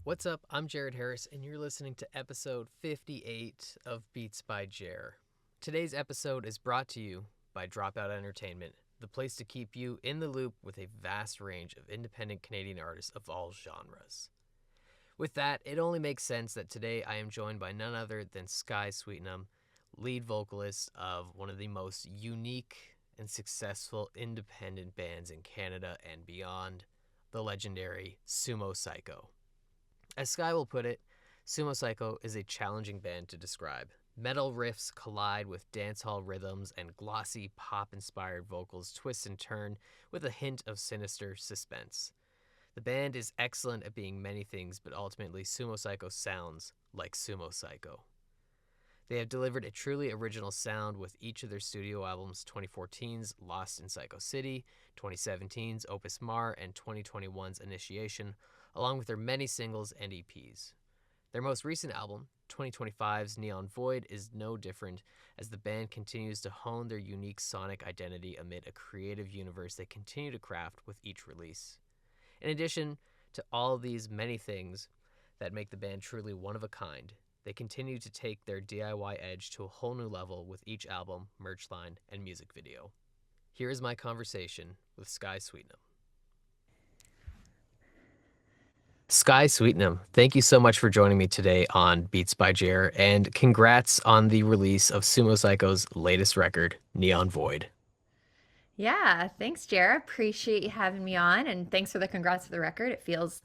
What's up? I'm Jared Harris, and you're listening to episode 58 of Beats by Jer. Today's episode is brought to you by Dropout Entertainment, the place to keep you in the loop with a vast range of independent Canadian artists of all genres. With that, it only makes sense that today I am joined by none other than Skye Sweetnam, lead vocalist of one of the most unique and successful independent bands in Canada and beyond, the legendary Sumo Cyco. As Skye will put it, Sumo Cyco is a challenging band to describe. Metal riffs collide with dancehall rhythms, and glossy, pop-inspired vocals twist and turn with a hint of sinister suspense. The band is excellent at being many things, but ultimately Sumo Cyco sounds like Sumo Cyco. They have delivered a truly original sound with each of their studio albums: 2014's Lost in Psycho City, 2017's Opus Mar, and 2021's Initiation, along with their many singles and EPs. Their most recent album, 2025's Neon Void, is no different, as the band continues to hone their unique sonic identity amid a creative universe they continue to craft with each release. In addition to all of these many things that make the band truly one of a kind, they continue to take their DIY edge to a whole new level with each album, merch line, and music video. Here is my conversation with Skye Sweetnam. Skye Sweetnam, thank you so much for joining me today on Beats by Jer, and congrats on the release of Sumo Cyco's latest record, Neon Void. Yeah, thanks, Jara. Appreciate you having me on, and thanks for the congrats for the record. It feels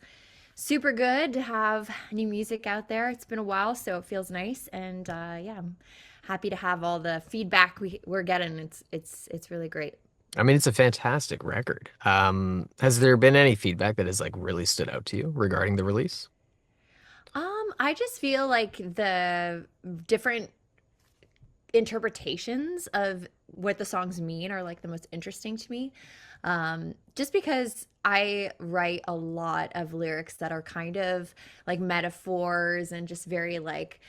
super good to have new music out there. It's been a while, so it feels nice, and yeah, I'm happy to have all the feedback we're getting. It's really great. I mean, it's a fantastic record. Has there been any feedback that has really stood out to you regarding the release? I just feel like the different interpretations of what the songs mean are like the most interesting to me. Just because I write a lot of lyrics that are kind of like metaphors and just very like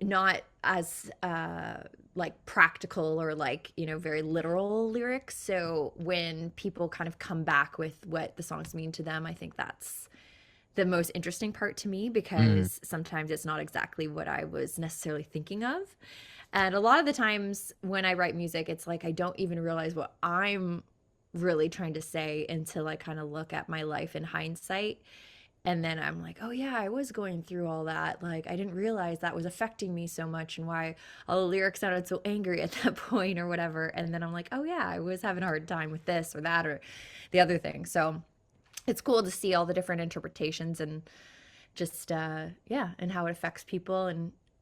not as like practical or like very literal lyrics. So when people kind of come back with what the songs mean to them, I think that's the most interesting part to me, Mm. because sometimes it's not exactly what I was necessarily thinking of. And a lot of the times when I write music, it's like I don't even realize what I'm really trying to say until I kind of look at my life in hindsight. And then I'm like, oh, yeah, I was going through all that. Like, I didn't realize that was affecting me so much and why all the lyrics sounded so angry at that point or whatever. And then I'm like, oh, yeah, I was having a hard time with this or that or the other thing. So it's cool to see all the different interpretations and just yeah, and how it affects people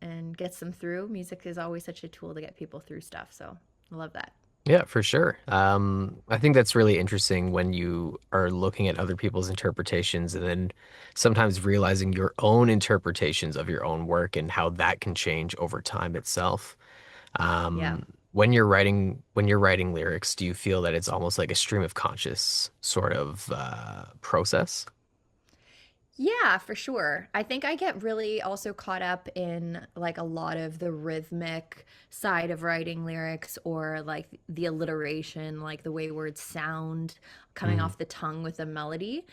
and gets them through. Music is always such a tool to get people through stuff, so I love that. Yeah, for sure. I think that's really interesting when you are looking at other people's interpretations and then sometimes realizing your own interpretations of your own work and how that can change over time itself. Yeah. When you're writing lyrics, do you feel that it's almost like a stream of conscious sort of process? Yeah, for sure. I think I get really also caught up in like a lot of the rhythmic side of writing lyrics, or like the alliteration, like the way words sound coming Mm. off the tongue with a melody.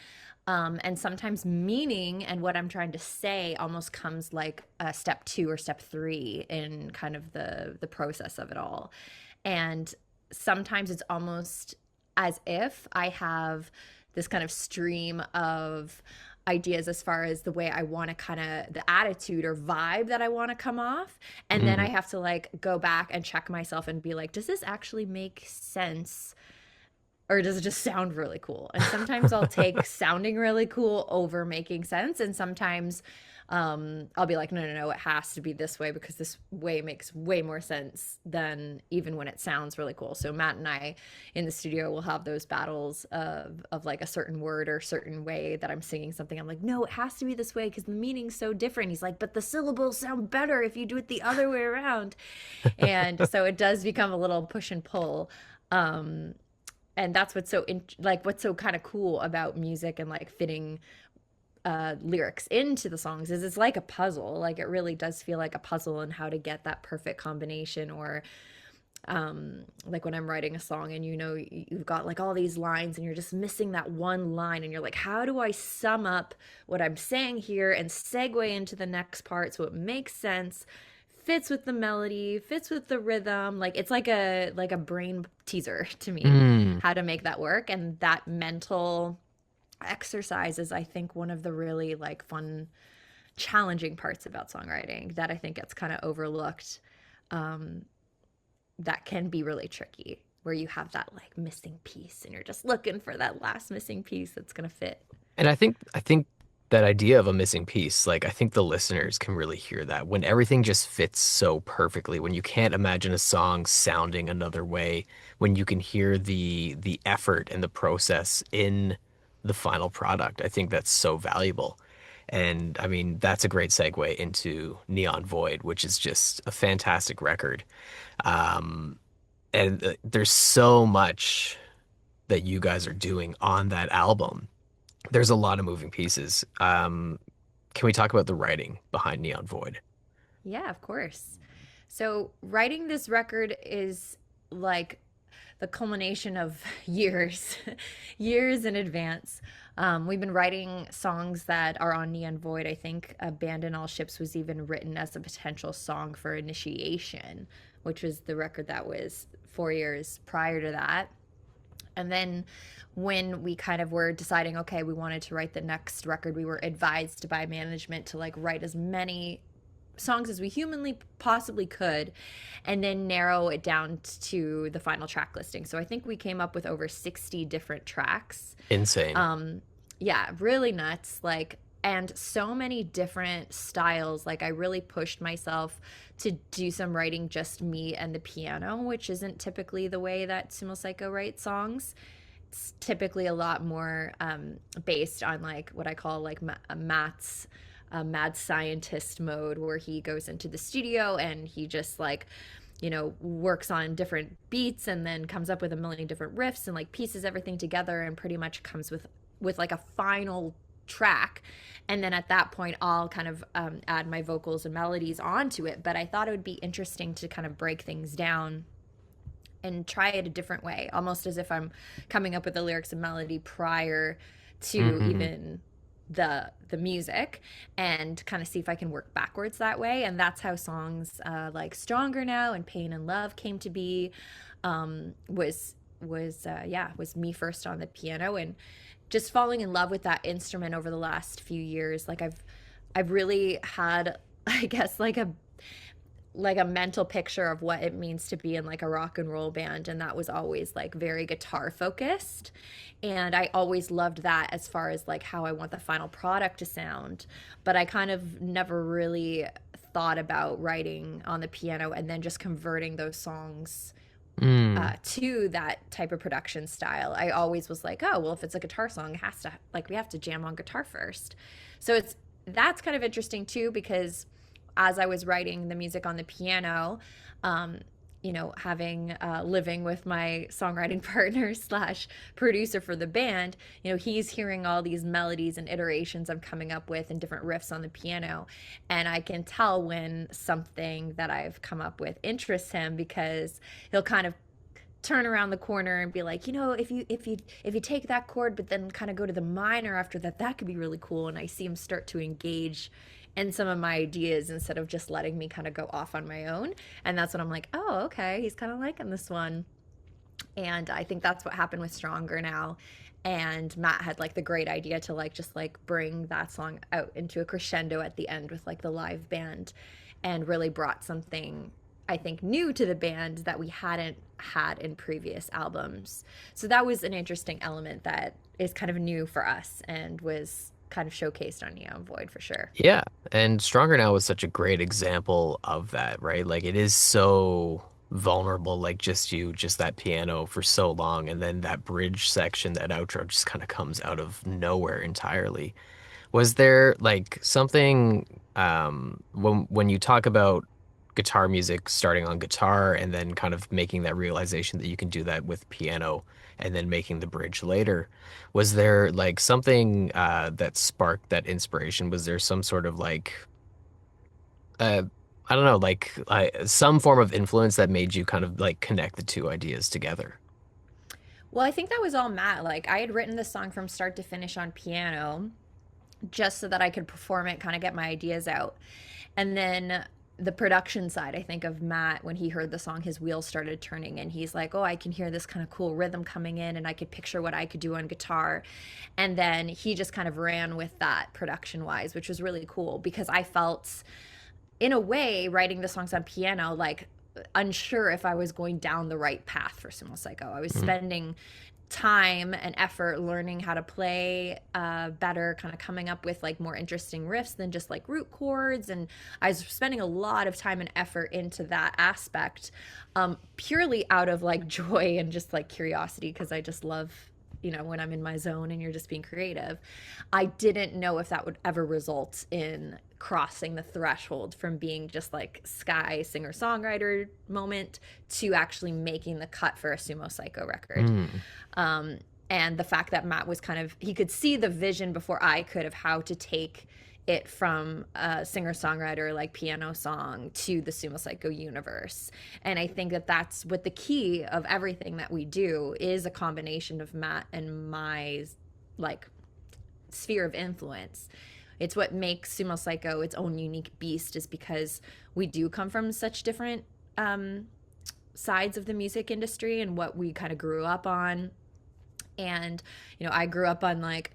And sometimes meaning and what I'm trying to say almost comes like a step two or step three in kind of the process of it all. And sometimes it's almost as if I have this kind of stream of ideas as far as the way I want to kind of the attitude or vibe that I want to come off. And then I Mm. have to like go back and check myself and be like, does this actually make sense? Or does it just sound really cool? And sometimes I'll take sounding really cool over making sense. And sometimes I'll be like, no, no, no, it has to be this way because this way makes way more sense than even when it sounds really cool. So Matt and I in the studio will have those battles of like a certain word or certain way that I'm singing something. I'm like, no, it has to be this way because the meaning's so different. He's like, but the syllables sound better if you do it the other way around. And so it does become a little push and pull. Um, and that's what's so like what's so kind of cool about music and like fitting lyrics into the songs is it's like a puzzle. Like it really does feel like a puzzle and how to get that perfect combination or Like when I'm writing a song and you've got like all these lines and you're just missing that one line and you're like, how do I sum up what I'm saying here and segue into the next part so it makes sense, fits with the melody, fits with the rhythm. Like it's like a brain teaser to me, Mm. how to make that work. And that mental exercise is, I think, one of the really like fun, challenging parts about songwriting that I think gets kind of overlooked. Um, that can be really tricky, where you have that like missing piece and you're just looking for that last missing piece that's going to fit. And I think that idea of a missing piece, like I think the listeners can really hear that when everything just fits so perfectly, when you can't imagine a song sounding another way, when you can hear the effort and the process in the final product. I think that's so valuable. And I mean, that's a great segue into Neon Void, which is just a fantastic record. And there's so much that you guys are doing on that album. There's a lot of moving pieces. Can we talk about the writing behind Neon Void? Yeah, of course. So writing this record is like the culmination of years, years in advance. We've been writing songs that are on Neon Void. I think Abandon All Ships was even written as a potential song for Initiation, which was the record that was 4 years prior to that. And then when we kind of were deciding, okay, we wanted to write the next record, we were advised by management to like write as many songs as we humanly possibly could and then narrow it down to the final track listing. So I think we came up with over 60 different tracks. Insane. Um yeah, really nuts, like, and so many different styles. Like I really pushed myself to do some writing just me and the piano, which isn't typically the way that Sumo Cyco writes songs. It's typically a lot more based on like what I call like Matt's mad scientist mode, where he goes into the studio and he just like works on different beats and then comes up with a million different riffs and like pieces everything together and pretty much comes with like a final track. And then at that point I'll kind of add my vocals and melodies onto it. But I thought it would be interesting to kind of break things down and try it a different way, almost as if I'm coming up with the lyrics and melody prior to Hmm. even the music, and kind of see if I can work backwards that way. And that's how songs like Stronger Now and Pain and Love came to be. Was me first on the piano and just falling in love with that instrument over the last few years. Like I've really had, I guess, like a mental picture of what it means to be in like a rock and roll band, and that was always like very guitar focused. And I always loved that as far as like how I want the final product to sound, but I kind of never really thought about writing on the piano and then just converting those songs Mm. to that type of production style. I always was like, oh well, if it's a guitar song, it has to, like, we have to jam on guitar first. So that's kind of interesting too, because as I was writing the music on the piano, um, having living with my songwriting partner slash producer for the band, he's hearing all these melodies and iterations I'm coming up with and different riffs on the piano, and I can tell when something that I've come up with interests him, because he'll kind of turn around the corner and be like, if you take that chord but then kind of go to the minor after that, that could be really cool. And I see him start to engage in some of my ideas instead of just letting me kind of go off on my own. And that's when I'm like, oh, okay, he's kind of liking this one. And I think that's what happened with Stronger Now. And Matt had like the great idea to like just like bring that song out into a crescendo at the end with like the live band, and really brought something, I think, new to the band that we hadn't had in previous albums. So that was an interesting element that is kind of new for us and was kind of showcased on Neon Void for sure. Yeah, and Stronger Now was such a great example of that, right? Like it is so vulnerable, like just that piano for so long, and then that bridge section, that outro just kind of comes out of nowhere entirely. Was there like something when you talk about guitar music starting on guitar and then kind of making that realization that you can do that with piano and then making the bridge later, was there like something that sparked that inspiration? Was there some sort of like uh I don't know, like some form of influence that made you kind of like connect the two ideas together? Well, I think that was all Matt. Like, I had written the song from start to finish on piano just so that I could perform it, kind of get my ideas out. And then the production side, I think, of Matt, when he heard the song, his wheels started turning and he's like, oh, I can hear this kind of cool rhythm coming in and I could picture what I could do on guitar. And then he just kind of ran with that production wise, which was really cool because I felt, in a way, writing the songs on piano, like unsure if I was going down the right path for Sumo Cyco. I was Mm. spending time and effort learning how to play better, kind of coming up with like more interesting riffs than just like root chords. And I was spending a lot of time and effort into that aspect, purely out of like joy and just like curiosity, because I just love, when I'm in my zone and you're just being creative. I didn't know if that would ever result in crossing the threshold from being just like Skye singer songwriter moment to actually making the cut for a Sumo Cyco record. Mm. Um, and the fact that Matt was kind of, he could see the vision before I could of how to take it from a singer songwriter like piano song to the Sumo Cyco universe. And I think that that's what the key of everything that we do is, a combination of Matt and my like sphere of influence. It's what makes Sumo Cyco its own unique beast, is because we do come from such different sides of the music industry and what we kind of grew up on. And I grew up on like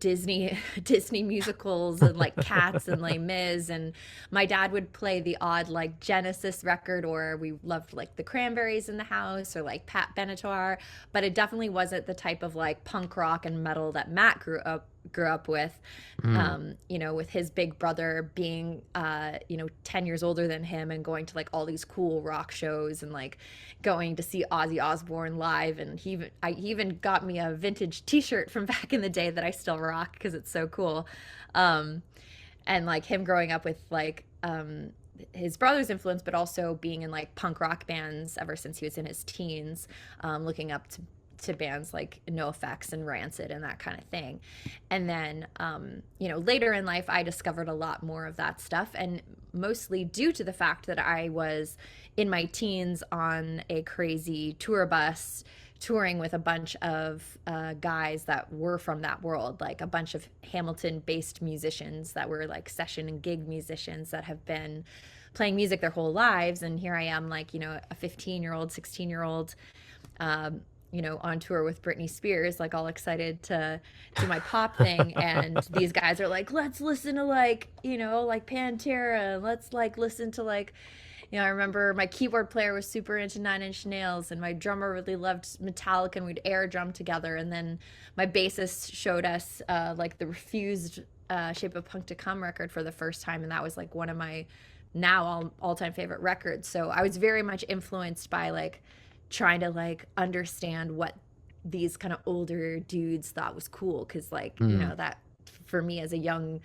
Disney Disney musicals and like Cats and Les Mis, and my dad would play the odd like Genesis record, or we loved like the Cranberries in the house, or like Pat Benatar. But it definitely wasn't the type of like punk rock and metal that Matt grew up with. Mm. With his big brother being 10 years older than him and going to like all these cool rock shows and like going to see Ozzy Osbourne live. And he even got me a vintage t-shirt from back in the day that I still rock because it's so cool. Um, and like him growing up with like his brother's influence, but also being in like punk rock bands ever since he was in his teens, looking up to bands like NoFX and Rancid and that kind of thing. And then, later in life, I discovered a lot more of that stuff, and mostly due to the fact that I was in my teens on a crazy tour bus touring with a bunch of guys that were from that world, like a bunch of Hamilton based musicians that were like session and gig musicians that have been playing music their whole lives. And here I am, like, a 15-year-old, 16-year-old, on tour with Britney Spears, like all excited to do my pop thing. And these guys are like, let's listen to like, like Pantera. Let's like listen to like, I remember my keyboard player was super into Nine Inch Nails, and my drummer really loved Metallica, and we'd air drum together. And then my bassist showed us like the Refused Shape of Punk to Come record for the first time, and that was like one of my now all-time favorite records. So I was very much influenced by like trying to like understand what these kind of older dudes thought was cool, because like Mm. that for me as a young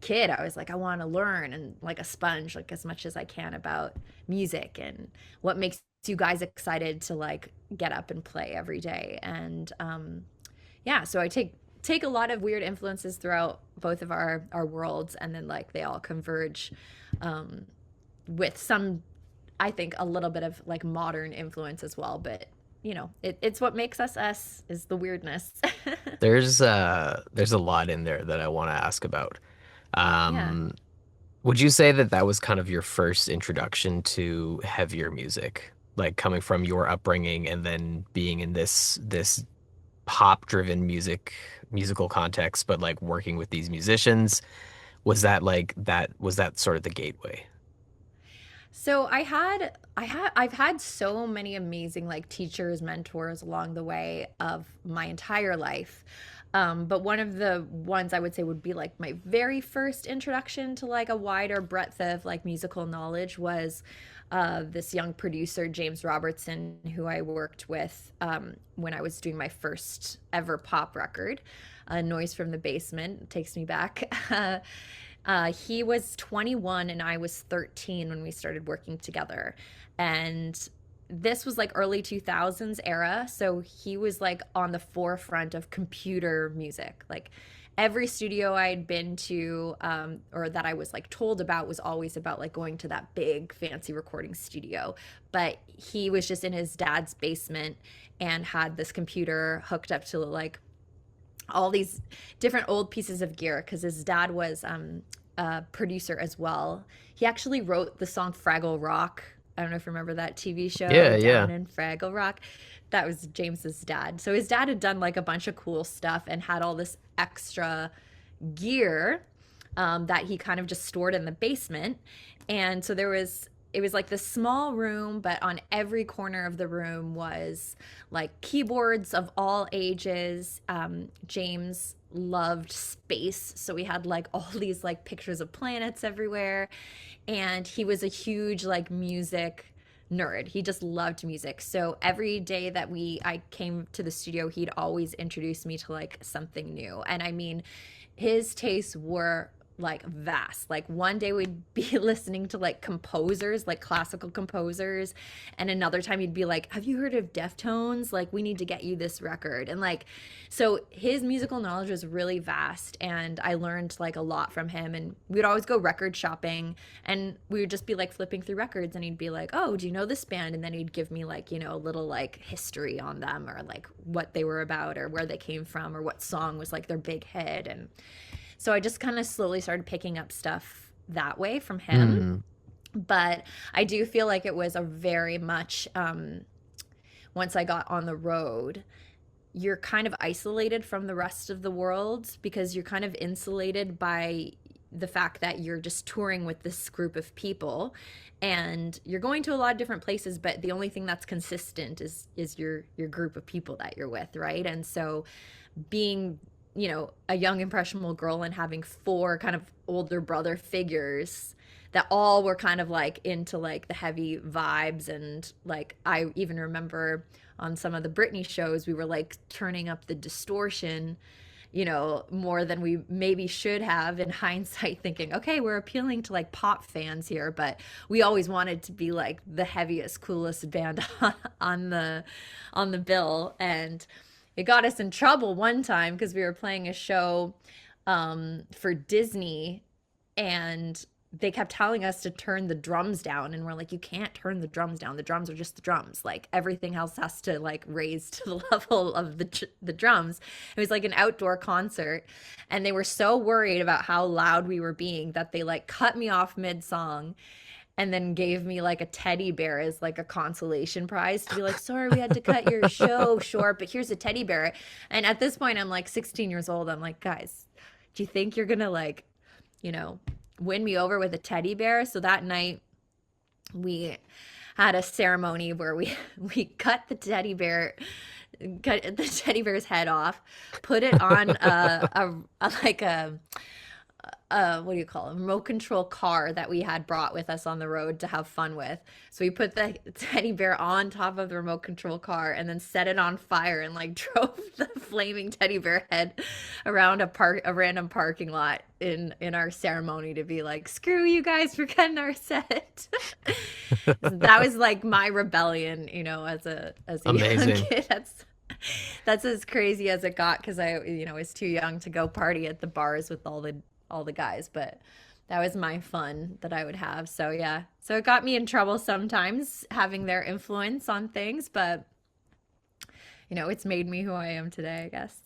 kid, I was like, I want to learn and like a sponge, like as much as I can about music and what makes you guys excited to like get up and play every day. And yeah, so I take a lot of weird influences throughout both of our worlds, and then like they all converge um, with some, I think, a little bit of like modern influence as well. But it's what makes us is the weirdness. There's a lot in there that I want to ask about. Yeah. Um, would you say that that was kind of your first introduction to heavier music, like coming from your upbringing and then being in this pop-driven musical context, but like working with these musicians? Was that sort of the gateway? So I've had so many amazing like teachers, mentors along the way of my entire life. But one of the ones I would say would be like my very first introduction to like a wider breadth of like musical knowledge was this young producer, James Robertson, who I worked with when I was doing my first ever pop record, Noise from the Basement, takes me back. He was 21 and I was 13 when we started working together. And this was like early 2000s era, so he was like on the forefront of computer music. Like every studio I'd been to, or that I was like told about, was always about like going to that big fancy recording studio. But he was just in his dad's basement and had this computer hooked up to like all these different old pieces of gear because his dad was a producer as well. He actually wrote the song Fraggle Rock. I don't know if you remember that TV show, Yeah, Down yeah. in Fraggle Rock. That was James's dad. So his dad had done like a bunch of cool stuff and had all this extra gear that he kind of just stored in the basement. And so it was like this small room, but on every corner of the room was like keyboards of all ages. James loved space, so we had like all these like pictures of planets everywhere. And he was a huge like music nerd. He just loved music. So every day that I came to the studio, he'd always introduce me to like something new. And I mean, his tastes were like vast. Like one day we'd be listening to like composers, like classical composers, and another time he'd be like, "Have you heard of Deftones? Like we need to get you this record." And like so his musical knowledge was really vast, and I learned like a lot from him. And we'd always go record shopping, and we would just be like flipping through records, and he'd be like, "Oh, do you know this band?" And then he'd give me like, a little like history on them, or like what they were about, or where they came from, or what song was like their big hit. And so I just kind of slowly started picking up stuff that way from him. Mm. But I do feel like it was a very much, once I got on the road, you're kind of isolated from the rest of the world because you're kind of insulated by the fact that you're just touring with this group of people and you're going to a lot of different places, but the only thing that's consistent is your group of people that you're with, right? And so being a young impressionable girl and having four kind of older brother figures that all were kind of like into like the heavy vibes. And like I even remember on some of the Britney shows we were like turning up the distortion more than we maybe should have in hindsight, thinking, okay, we're appealing to like pop fans here, but we always wanted to be like the heaviest, coolest band on the bill. And it got us in trouble one time because we were playing a show for Disney, and they kept telling us to turn the drums down, and we're like, you can't turn the drums down, the drums are just the drums, like everything else has to like raise to the level of the drums. It was like an outdoor concert, and they were so worried about how loud we were being that they like cut me off mid song and then gave me like a teddy bear as like a consolation prize to be like, sorry, we had to cut your show short, but here's a teddy bear. And at this point I'm like 16 years old, I'm like, guys, do you think you're gonna like win me over with a teddy bear? So that night we had a ceremony where we cut the teddy bear's head off, put it on what do you call it? A remote control car that we had brought with us on the road to have fun with. So we put the teddy bear on top of the remote control car and then set it on fire and like drove the flaming teddy bear head around a random parking lot in our ceremony to be like, screw you guys for cutting our set. That was like my rebellion, as a young Amazing. kid. That's as crazy as it got because I was too young to go party at the bars with all the guys, but that was my fun that I would have. So yeah, so it got me in trouble sometimes having their influence on things, but it's made me who I am today, I guess.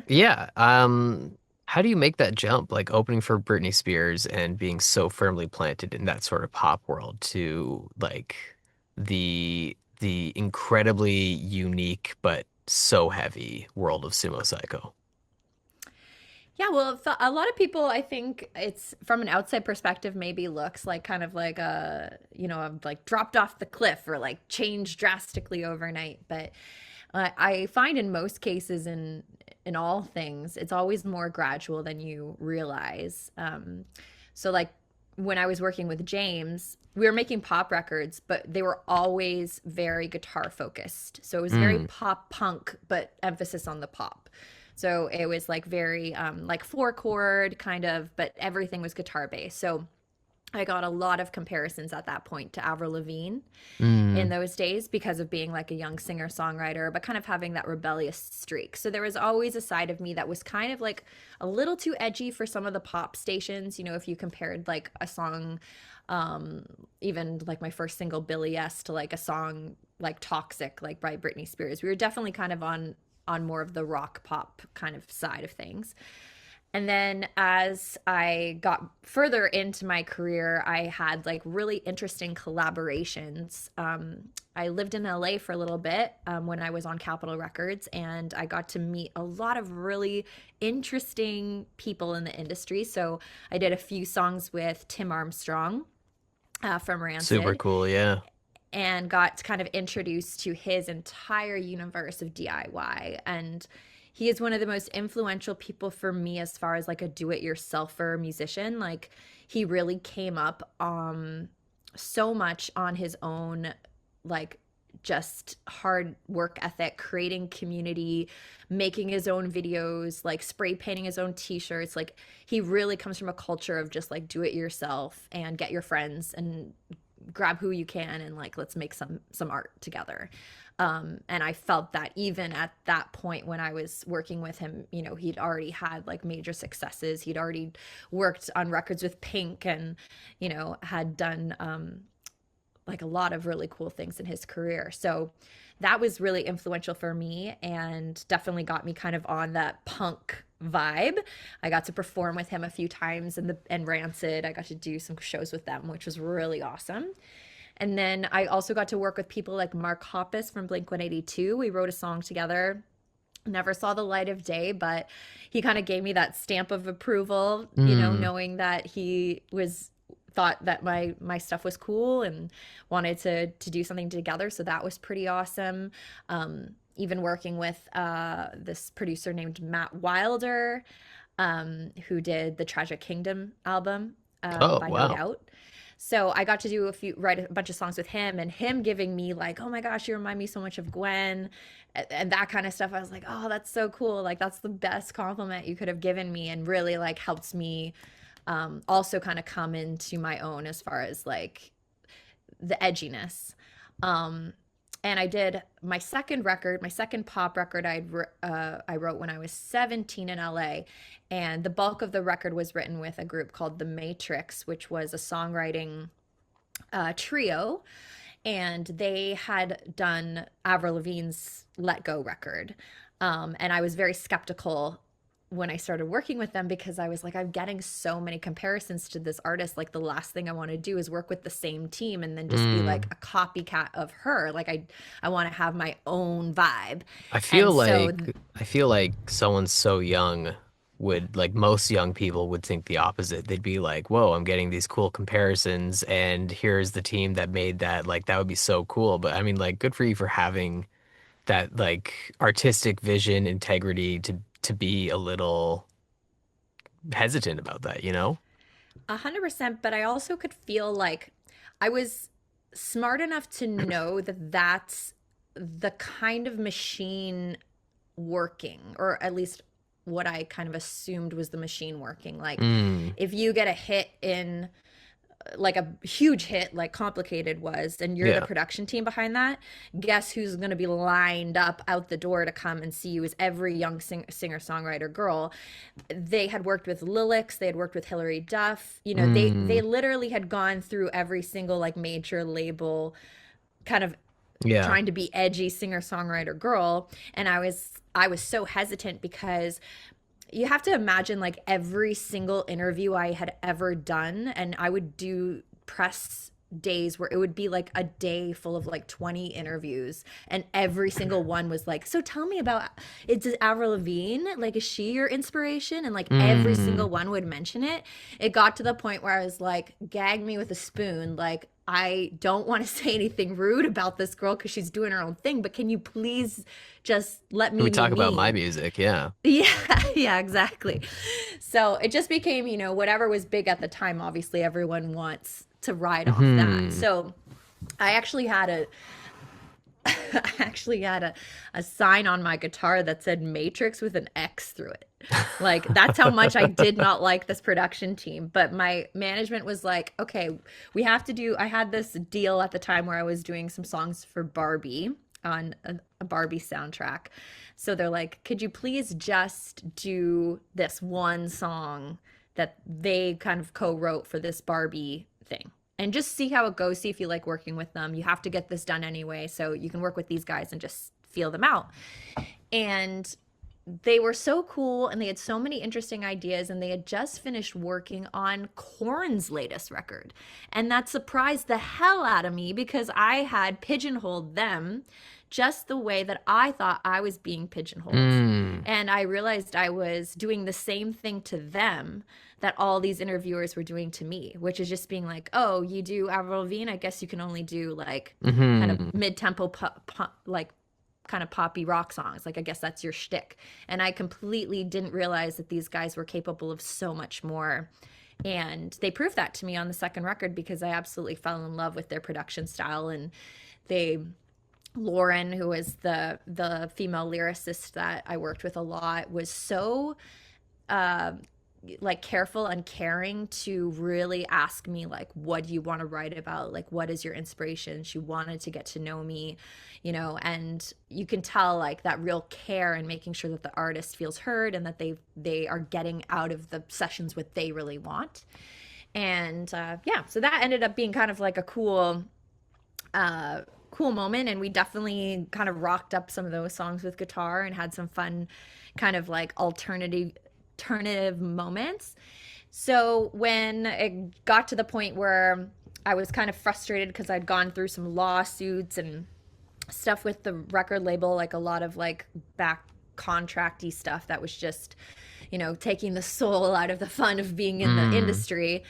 Yeah. How do you make that jump, like opening for Britney Spears and being so firmly planted in that sort of pop world to like the incredibly unique but so heavy world of Sumo Cyco? Yeah, well, a lot of people, I think it's from an outside perspective, maybe looks like kind of like I've like dropped off the cliff or like changed drastically overnight. But I find in most cases, in all things, it's always more gradual than you realize. So like when I was working with James, we were making pop records, but they were always very guitar focused. So it was very Mm. pop punk, but emphasis on the pop. So it was like very like four chord kind of, but everything was guitar based. So I got a lot of comparisons at that point to Avril Lavigne in Mm. those days because of being like a young singer songwriter, but kind of having that rebellious streak. So there was always a side of me that was kind of like a little too edgy for some of the pop stations. You know, if you compared like a song, even like my first single, Billy S, to like a song like Toxic, like by Britney Spears, we were definitely kind of on more of the rock pop kind of side of things. And then as I got further into my career, I had like really interesting collaborations. I lived in LA for a little bit when I was on Capitol Records, and I got to meet a lot of really interesting people in the industry. So I did a few songs with Tim Armstrong from Super Rancid cool. Yeah. and got kind of introduced to his entire universe of DIY. And he is one of the most influential people for me as far as like a do-it-yourselfer musician. Like he really came up so much on his own, like just hard work ethic, creating community, making his own videos, like spray painting his own t-shirts. Like he really comes from a culture of just like do it yourself and get your friends and grab who you can and like let's make some art together. And I felt that even at that point when I was working with him, you know, he'd already had like major successes. He'd already worked on records with Pink and, you know, had done like a lot of really cool things in his career. So that was really influential for me and definitely got me kind of on that punk vibe. I got to perform with him a few times in the and Rancid. I got to do some shows with them, which was really awesome. And then I also got to work with people like Mark Hoppus from Blink 182. We wrote a song together. Never saw the light of day, but he kind of gave me that stamp of approval, you know, Mm. knowing that he was thought that my stuff was cool and wanted to do something together. So that was pretty awesome. Even working with this producer named Matt Wilder, who did the Tragic Kingdom album Oh, by No wow. Doubt. So I got to do write a bunch of songs with him and him giving me like, oh my gosh, you remind me so much of Gwen and that kind of stuff. I was like, oh, that's so cool. Like that's the best compliment you could have given me and really like helped me also kind of come into my own as far as like the edginess. Um, and I did my second record, my second pop record I wrote when I was 17 in LA. And the bulk of the record was written with a group called The Matrix, which was a songwriting trio. And they had done Avril Lavigne's Let Go record. And I was very skeptical when I started working with them because I was like, I'm getting so many comparisons to this artist. Like the last thing I want to do is work with the same team and then just be like Mm. a copycat of her. Like I want to have my own vibe. I And feel so like I feel like someone so young would like most young people would think the opposite. They'd be like, "Whoa, I'm getting these cool comparisons and here's the team that made that. Like that would be so cool." But I mean, like good for you for having that like artistic vision, integrity to be a little hesitant about that, you know? 100%, but I also could feel like I was smart enough to know that that's the kind of machine working, or at least what I kind of assumed was the machine working. Like, Mm. if you get a hit in like a huge hit like Complicated was and you're the Yeah. production team behind that, guess who's going to be lined up out the door to come and see you is every young singer songwriter girl. They had worked with Lilix, they had worked with Hilary Duff, you know, they Mm. literally had gone through every single like major label kind of Yeah. trying to be edgy singer songwriter girl. And I was so hesitant because you have to imagine like every single interview I had ever done, and I would do press days where it would be like a day full of like 20 interviews, and every single one was like, so tell me about it's Avril Lavigne, like is she your inspiration? And like every Mm. single one would mention it. It got to the point where I was like, gag me with a spoon, like I don't want to say anything rude about this girl because she's doing her own thing, but can you please just let Can me we be talk about my me? music? Yeah. Yeah, yeah, exactly. So it just became, you know, whatever was big at the time, obviously everyone wants to ride off that. Hmm. So I actually had I actually had a sign on my guitar that said Matrix with an X through it. Like, that's how much I did not like this production team. But my management was like, okay, we have to do. I had this deal at the time where I was doing some songs for Barbie on a Barbie soundtrack. So they're like, could you please just do this one song that they kind of co wrote for this Barbie thing? And just see how it goes. See if you like working with them. You have to get this done anyway, so you can work with these guys and just feel them out. And they were so cool, and they had so many interesting ideas, and they had just finished working on Korn's latest record. And that surprised the hell out of me because I had pigeonholed them just the way that I thought I was being pigeonholed. Mm. And I realized I was doing the same thing to them that all these interviewers were doing to me, which is just being like, oh, you do Avril Lavigne? I guess you can only do like kind of Hmm. mid-tempo like kind of poppy rock songs. Like, I guess that's your shtick. And I completely didn't realize that these guys were capable of so much more. And they proved that to me on the second record because I absolutely fell in love with their production style. And they, Lauren, who was the female lyricist that I worked with a lot, was so uh, like careful and caring to really ask me like, what do you want to write about, like what is your inspiration. She wanted to get to know me, you know, and you can tell like that real care and making sure that the artist feels heard and that they are getting out of the sessions what they really want. And yeah, so that ended up being kind of like a cool moment, and we definitely kind of rocked up some of those songs with guitar and had some fun kind of like alternative moments. So when it got to the point where I was kind of frustrated because I'd gone through some lawsuits and stuff with the record label, like a lot of like back contracty stuff that was just, you know, taking the soul out of the fun of being in the Mm. industry.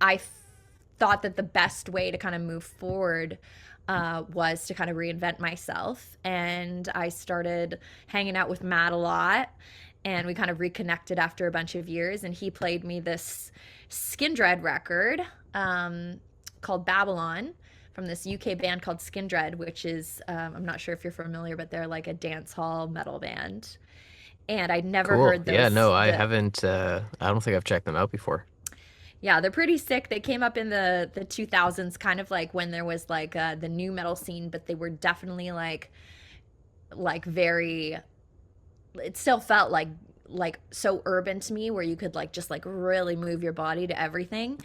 I thought that the best way to kind of move forward was to kind of reinvent myself. And I started hanging out with Matt a lot. And we kind of reconnected after a bunch of years. And he played me this Skindred record called Babylon from this UK band called Skindred, which is, I'm not sure if you're familiar, but they're like a dance hall metal band. And I'd never Cool. heard Yeah, no, I the haven't I don't think I've checked them out before. yeah, they're pretty sick. They came up in the 2000s, kind of like when there was like the new metal scene, but they were definitely like very. It still felt like so urban to me, where you could like just like really move your body to everything.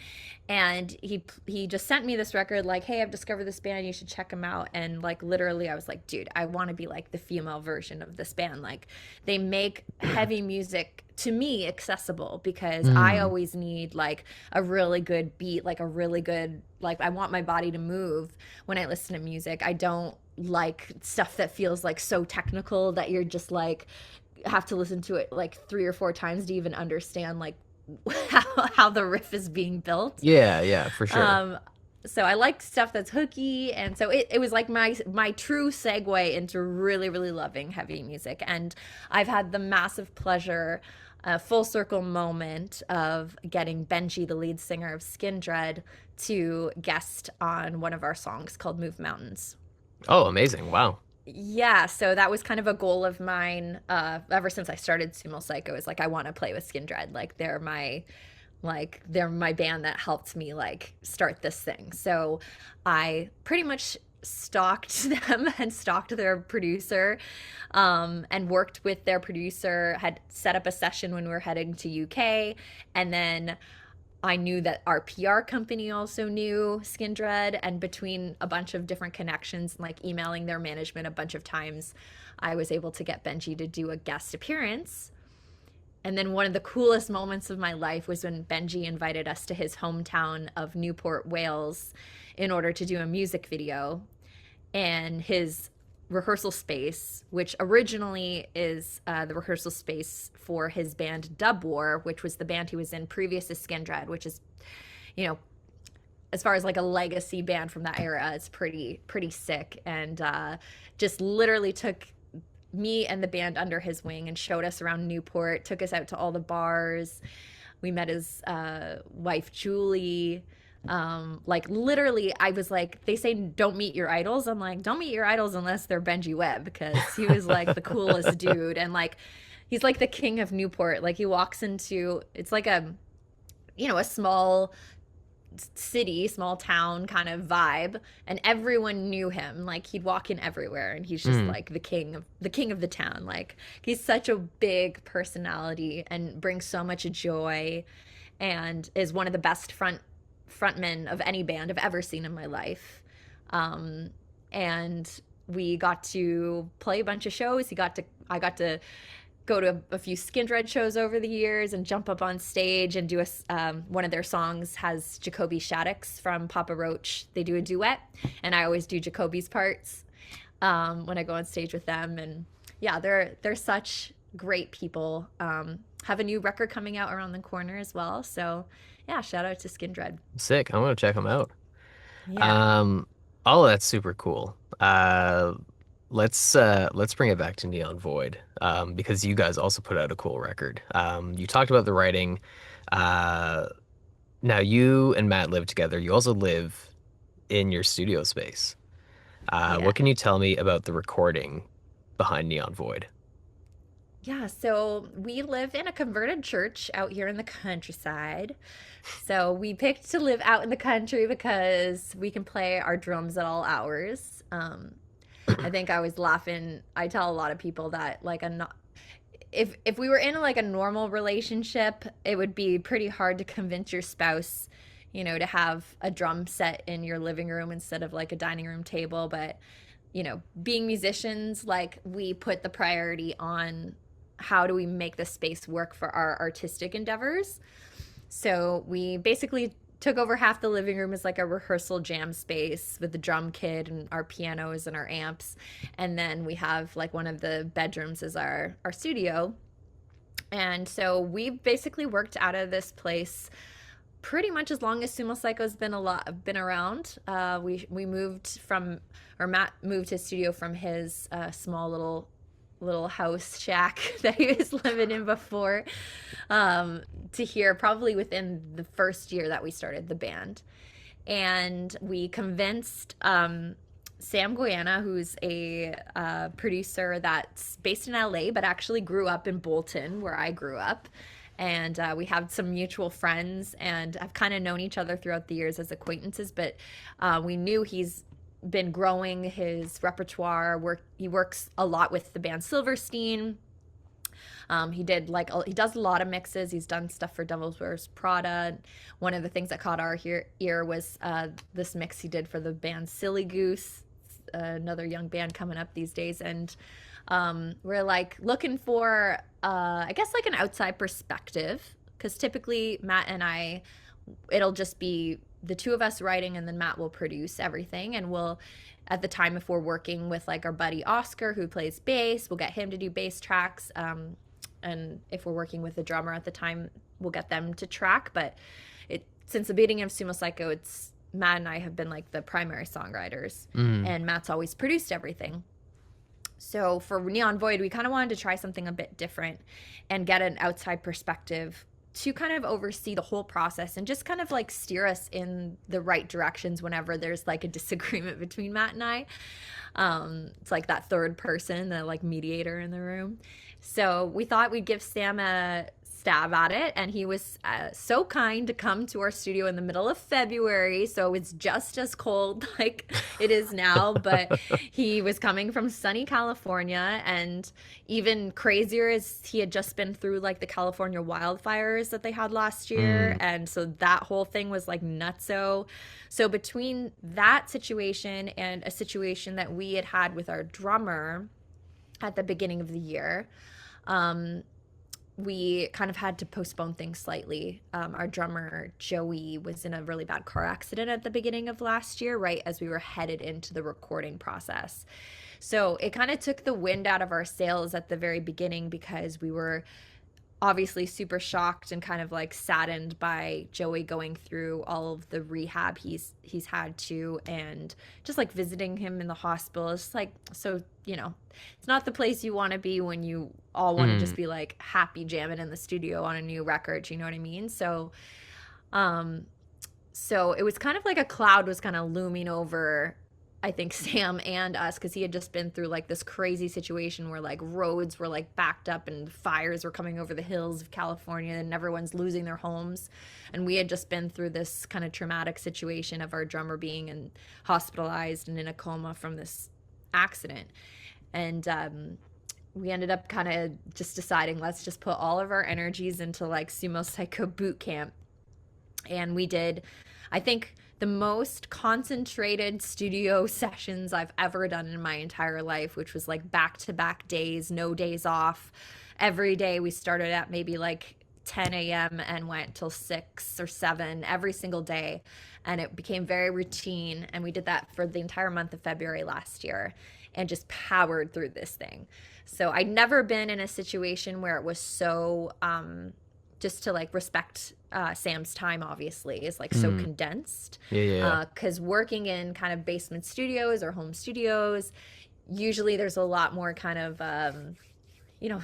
And he just sent me this record like, hey, I've discovered this band, you should check them out. And like literally I was like, dude, I want to be like the female version of this band. Like, they make heavy music to me accessible because I Mm. always need like a really good beat, like a really good, like I want my body to move when I listen to music. I don't like stuff that feels like so technical that you're just like have to listen to it like three or four times to even understand like how the riff is being built. Yeah, yeah, for sure. Um, so I like stuff that's hooky, and so it was like my true segue into really really loving heavy music. And I've had the massive pleasure, a full circle moment of getting Benji, the lead singer of Skindred, to guest on one of our songs called Move Mountains. Oh, amazing. Wow. Yeah, so that was kind of a goal of mine ever since I started Sumo Cyco. Is like I want to play with Skindred. Like they're my band that helped me like start this thing. So I pretty much stalked them and stalked their producer, and worked with their producer. Had set up a session when we were heading to UK, and then I knew that our PR company also knew Skindred, and between a bunch of different connections and like emailing their management a bunch of times, I was able to get Benji to do a guest appearance. And then one of the coolest moments of my life was when Benji invited us to his hometown of Newport, Wales, in order to do a music video. And his rehearsal space, which originally is the rehearsal space for his band Dub War, which was the band he was in previous to Skindred, which is, you know, as far as like a legacy band from that era, it's pretty sick. And just literally took me and the band under his wing and showed us around Newport, took us out to all the bars. We met his wife Julie. Like literally, I was like, they say don't meet your idols. I'm like, don't meet your idols unless they're Benji Webb, because he was like the coolest dude, and like he's like the king of Newport. Like he walks into, it's like a, you know, a small city, small town kind of vibe, and everyone knew him. Like he'd walk in everywhere, and he's just Mm. like the king of the town. Like he's such a big personality and brings so much joy, and is one of the best frontmen of any band I've ever seen in my life. Um, and we got to play a bunch of shows. I got to go to a few Skindred shows over the years and jump up on stage and do one of their songs has Jacoby Shaddix from Papa Roach. They do a duet, and I always do Jacoby's parts when I go on stage with them. And yeah, they're such great people. Have a new record coming out around the corner as well. So yeah, shout out to Skindred. Sick. I'm gonna check them out. Yeah. Um, oh, that's super cool. Let's bring it back to Neon Void, because you guys also put out a cool record. You talked about the writing. Uh, Now you and Matt live together. You also live in your studio space. Yeah. What can you tell me about the recording behind Neon Void? Yeah, so we live in a converted church out here in the countryside. So we picked to live out in the country because we can play our drums at all hours. I think I was laughing. I tell a lot of people that like a no, if we were in like a normal relationship, it would be pretty hard to convince your spouse, you know, to have a drum set in your living room instead of like a dining room table. But you know, being musicians, like we put the priority on how do we make the space work for our artistic endeavors. So we basically took over half the living room as like a rehearsal jam space with the drum kit and our pianos and our amps. And then we have like one of the bedrooms as our studio. And so we basically worked out of this place pretty much as long as Sumo Cyco's been around. We moved from, or Matt moved his studio from his small little house shack that he was living in before, to here probably within the first year that we started the band. And we convinced Sam Goyana, who's a producer that's based in LA but actually grew up in Bolton, where I grew up. And we have some mutual friends and have kind of known each other throughout the years as acquaintances, but we knew he's been growing his repertoire. He works a lot with the band Silverstein. He does a lot of mixes. He's done stuff for Devil's Wears Prada. One of the things that caught our ear was this mix he did for the band Silly Goose, another young band coming up these days. And we're like looking for, I guess, like an outside perspective, because typically Matt and I, it'll just be the two of us writing, and then Matt will produce everything. And we'll, at the time, if we're working with like our buddy Oscar, who plays bass, we'll get him to do bass tracks. And if we're working with a drummer at the time, we'll get them to track. But since the beginning of Sumo Cyco, it's Matt and I have been like the primary songwriters, Mm. and Matt's always produced everything. So for Neon Void, we kind of wanted to try something a bit different and get an outside perspective to kind of oversee the whole process and just kind of like steer us in the right directions whenever there's like a disagreement between Matt and I. It's like that third person, the like mediator in the room. So we thought we'd give Sam a stab at it, and he was so kind to come to our studio in the middle of February, so it's just as cold like it is now, but he was coming from sunny California, and even crazier is he had just been through like the California wildfires that they had last year, Mm. and so that whole thing was like nutso. So between that situation and a situation that we had with our drummer at the beginning of the year, we kind of had to postpone things slightly. Our drummer, Joey, was in a really bad car accident at the beginning of last year, right as we were headed into the recording process. So it kind of took the wind out of our sails at the very beginning, because we were obviously super shocked and kind of like saddened by Joey going through all of the rehab he's had to, and just like visiting him in the hospital. It's like, so, you know, it's not the place you want to be when you all want to just Mm. be like happy jamming in the studio on a new record, you know what I mean? So So it was kind of like a cloud was kind of looming over, I think, Sam and us, because he had just been through like this crazy situation where like roads were like backed up and fires were coming over the hills of California and everyone's losing their homes. And we had just been through this kind of traumatic situation of our drummer being hospitalized and in a coma from this accident. And we ended up kind of just deciding, let's just put all of our energies into like Sumo Cyco boot camp. And we did, I think, the most concentrated studio sessions I've ever done in my entire life, which was like back to back days, no days off. Every day we started at maybe like 10 a.m. and went till 6 or 7 every single day. And it became very routine. And we did that for the entire month of February last year and just powered through this thing. So I'd never been in a situation where it was so, just to like respect Sam's time, obviously, is like so condensed. Yeah. Because working in kind of basement studios or home studios, usually there's a lot more kind of,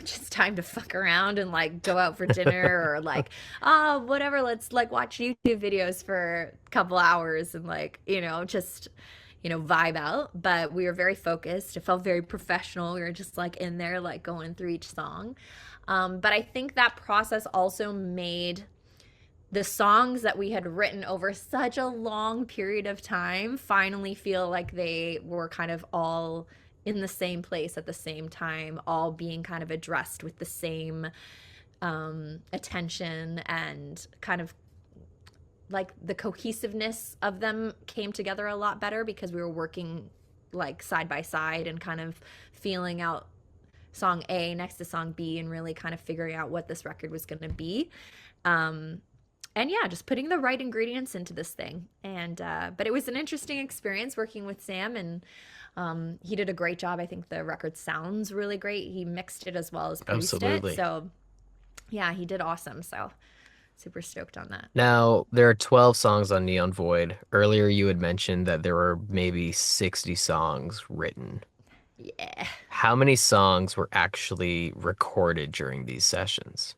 just time to fuck around and like go out for dinner or like, whatever, let's like watch YouTube videos for a couple hours and like, just vibe out. But we were very focused. It felt very professional. We were just like in there, like going through each song. But I think that process also made the songs that we had written over such a long period of time finally feel like they were kind of all in the same place at the same time, all being kind of addressed with the same attention, and kind of like the cohesiveness of them came together a lot better because we were working like side by side and kind of feeling out song A next to song B and really kind of figuring out what this record was going to be. And yeah, just putting the right ingredients into this thing. And but it was an interesting experience working with Sam, and he did a great job. I think the record sounds really great. He mixed it as well as produced Absolutely. it. So yeah, he did awesome. So super stoked on that. Now, there are 12 songs on Neon Void. Earlier, you had mentioned that there were maybe 60 songs written. Yeah. How many songs were actually recorded during these sessions?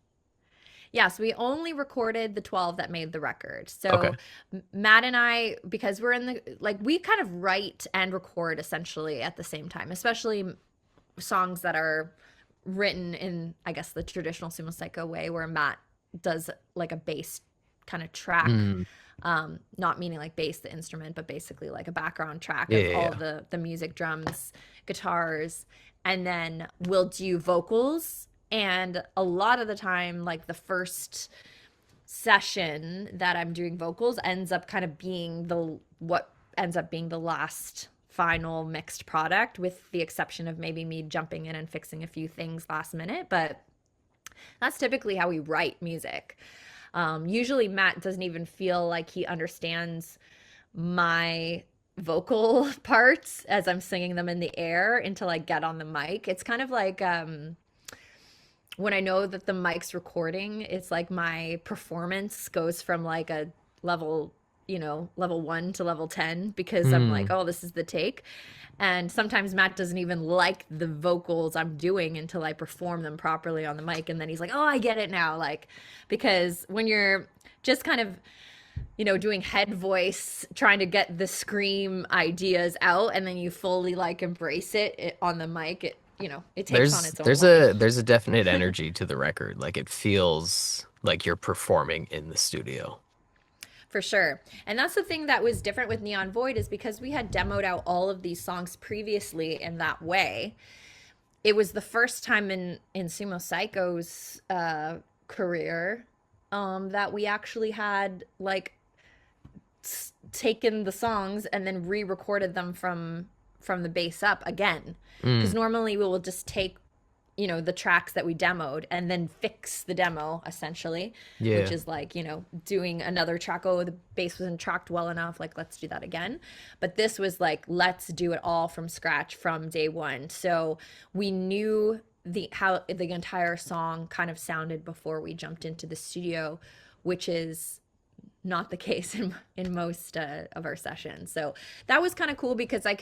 Yeah, so we only recorded the 12 that made the record. Okay. So Matt and I, because we're in the, like, we kind of write and record essentially at the same time, especially songs that are written in, I guess, the traditional Sumo Cyco way, where Matt does like a bass kind of track, Mm, not meaning like bass, the instrument, but basically like a background track yeah, of yeah, all yeah. the music, drums, guitars, and then we'll do vocals. And a lot of the time, like the first session that I'm doing vocals ends up kind of being what ends up being the last final mixed product, with the exception of maybe me jumping in and fixing a few things last minute. But that's typically how we write music. Usually Matt doesn't even feel like he understands my vocal parts as I'm singing them in the air until I get on the mic. It's kind of like when I know that the mic's recording, it's like my performance goes from like a level, level 1 to level 10, because I'm like, Mm, oh, this is the take. And sometimes Matt doesn't even like the vocals I'm doing until I perform them properly on the mic. And then he's like, oh, I get it now. Like, because when you're just kind of, doing head voice, trying to get the scream ideas out, and then you fully like embrace it on the mic, it takes on there's its own there's life. a there's a definite energy to the record. Like it feels like you're performing in the studio. For sure. And that's the thing that was different with Neon Void, is because we had demoed out all of these songs previously in that way. It was the first time in Sumo Cyco's career that we actually had like taken the songs and then re-recorded them from the base up again. Because Mm, normally we will just take the tracks that we demoed and then fix the demo essentially, which yeah. is like, doing another track. Oh, the bass wasn't tracked well enough. Like, let's do that again. But this was like, let's do it all from scratch from day one. So we knew how the entire song kind of sounded before we jumped into the studio, which is not the case in most of our sessions. So that was kind of cool because I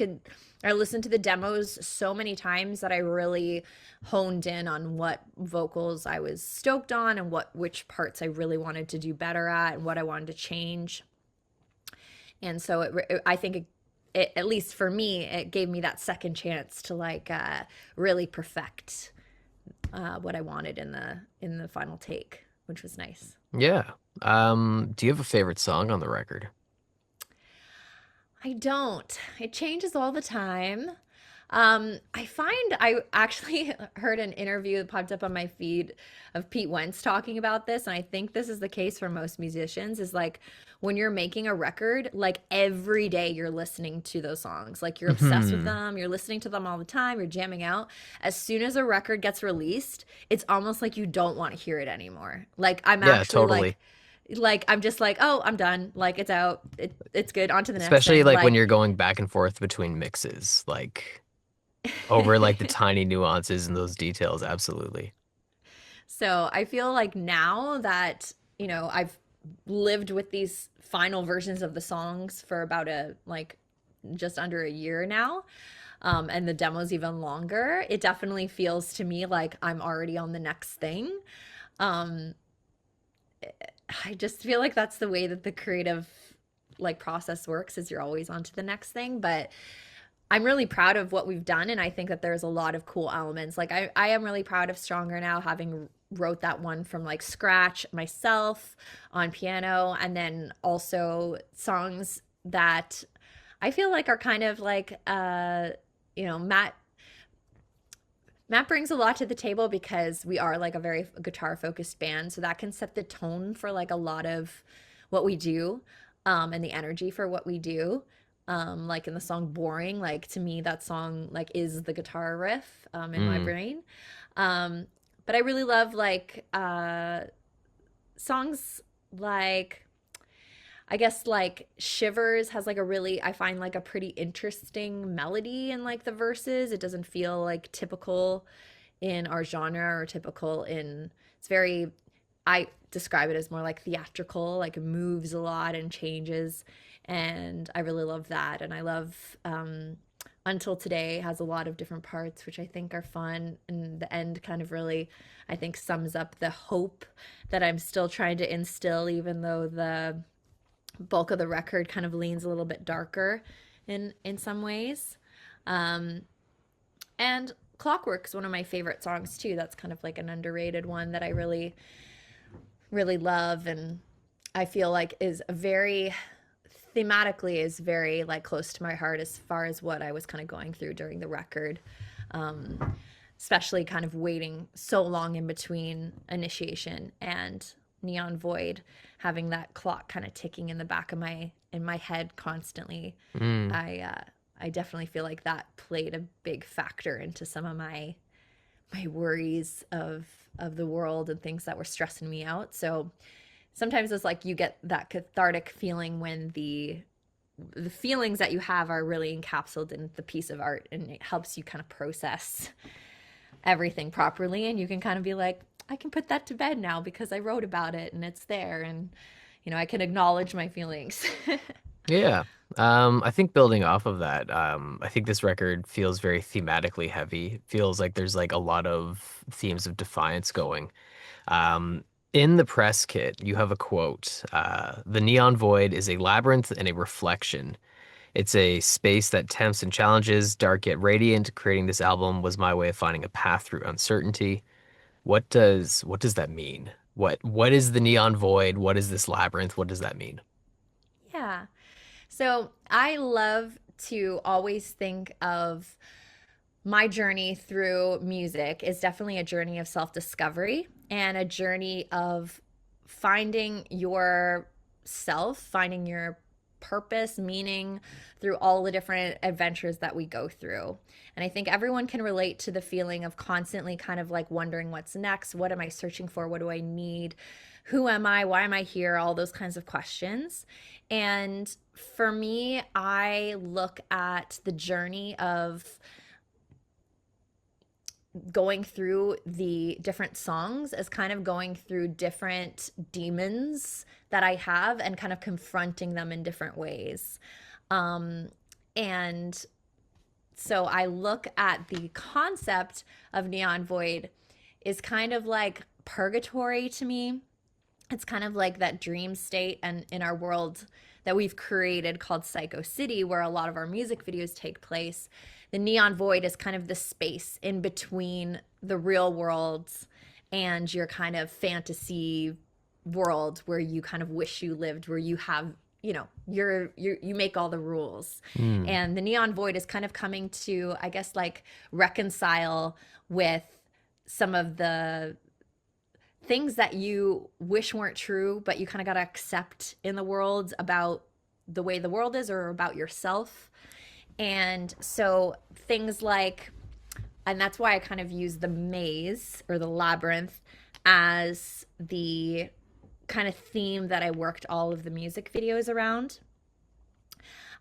listened to the demos so many times that I really honed in on what vocals I was stoked on and which parts I really wanted to do better at and what I wanted to change. And so I think at least for me, it gave me that second chance to like really perfect what I wanted in the final take, which was nice. Yeah. Do you have a favorite song on the record? I don't. It changes all the time. I find I actually heard an interview that popped up on my feed of Pete Wentz talking about this, and I think this is the case for most musicians. Is like when you're making a record, like every day you're listening to those songs, like you're obsessed with Hmm. them, you're listening to them all the time, you're jamming out. As soon as a record gets released, it's almost like you don't want to hear it anymore. Like I'm Yeah, actually totally. like I'm just like, oh, I'm done. Like it's out. It's good. On to the next Especially thing. like when Like you're going back and forth between mixes, like over like the tiny nuances and those details. Absolutely. So I feel like now that, I've lived with these final versions of the songs for about just under a year now, and the demo's even longer, it definitely feels to me like I'm already on the next thing. Um, I just feel like that's the way that the creative like process works is you're always on to the next thing. But I'm really proud of what we've done, and I think that there's a lot of cool elements. Like I am really proud of Stronger Now, having wrote that one from like scratch myself on piano, and then also songs that I feel like are kind of like you know, Matt brings a lot to the table because we are like a very guitar focused band, so that can set the tone for like a lot of what we do, and the energy for what we do. Like in the song Boring, like to me that song like is the guitar riff in my Mm. brain. Um, but I really love like songs like I guess like Shivers has like a really, I find like a pretty interesting melody in like the verses. It doesn't feel like typical in our genre or typical in, it's very, I describe it as more like theatrical, like it moves a lot and changes. And I really love that. And I love Until Today has a lot of different parts, which I think are fun. And the end kind of really, I think, sums up the hope that I'm still trying to instill, even though the bulk of the record kind of leans a little bit darker in some ways. Um, and Clockwork's one of my favorite songs too. That's kind of like an underrated one that I really really love, and I feel like is a very thematically is very like close to my heart as far as what I was kind of going through during the record. Um, Especially kind of waiting so long in between Initiation and Neon Void, having that clock kind of ticking in the back of my head constantly. Mm. I definitely feel like that played a big factor into some of my worries of the world and things that were stressing me out. So sometimes it's like you get that cathartic feeling when the feelings that you have are really encapsulated in the piece of art, and it helps you kind of process everything properly, and you can kind of be like, I can put that to bed now because I wrote about it and it's there, and I can acknowledge my feelings. Yeah. I think building off of that, I think this record feels very thematically heavy. Feels like there's like a lot of themes of defiance going. Um, in the press kit, you have a quote. The neon void is a labyrinth and a reflection. It's a space that tempts and challenges, dark yet radiant. Creating this album was my way of finding a path through uncertainty. What does that mean? What is the neon void? What is this labyrinth? What does that mean? Yeah. So I love to always think of my journey through music is definitely a journey of self discovery and a journey of finding yourself, finding your purpose, meaning through all the different adventures that we go through. And I think everyone can relate to the feeling of constantly kind of like wondering what's next, what am I searching for, what do I need, who am I, why am I here, all those kinds of questions. And for me, I look at the journey of going through the different songs as kind of going through different demons that I have and kind of confronting them in different ways. Um, and so I look at the concept of Neon Void is kind of like purgatory to me. It's kind of like that dream state and in our world that we've created called Psycho City, where a lot of our music videos take place. The neon void is kind of the space in between the real world and your kind of fantasy world where you kind of wish you lived, where you have, you make all the rules. Mm. And the neon void is kind of coming to, I guess, like reconcile with some of the things that you wish weren't true, but you kind of got to accept in the world about the way the world is or about yourself. And so things like, and that's why I kind of use the maze or the labyrinth as the kind of theme that I worked all of the music videos around.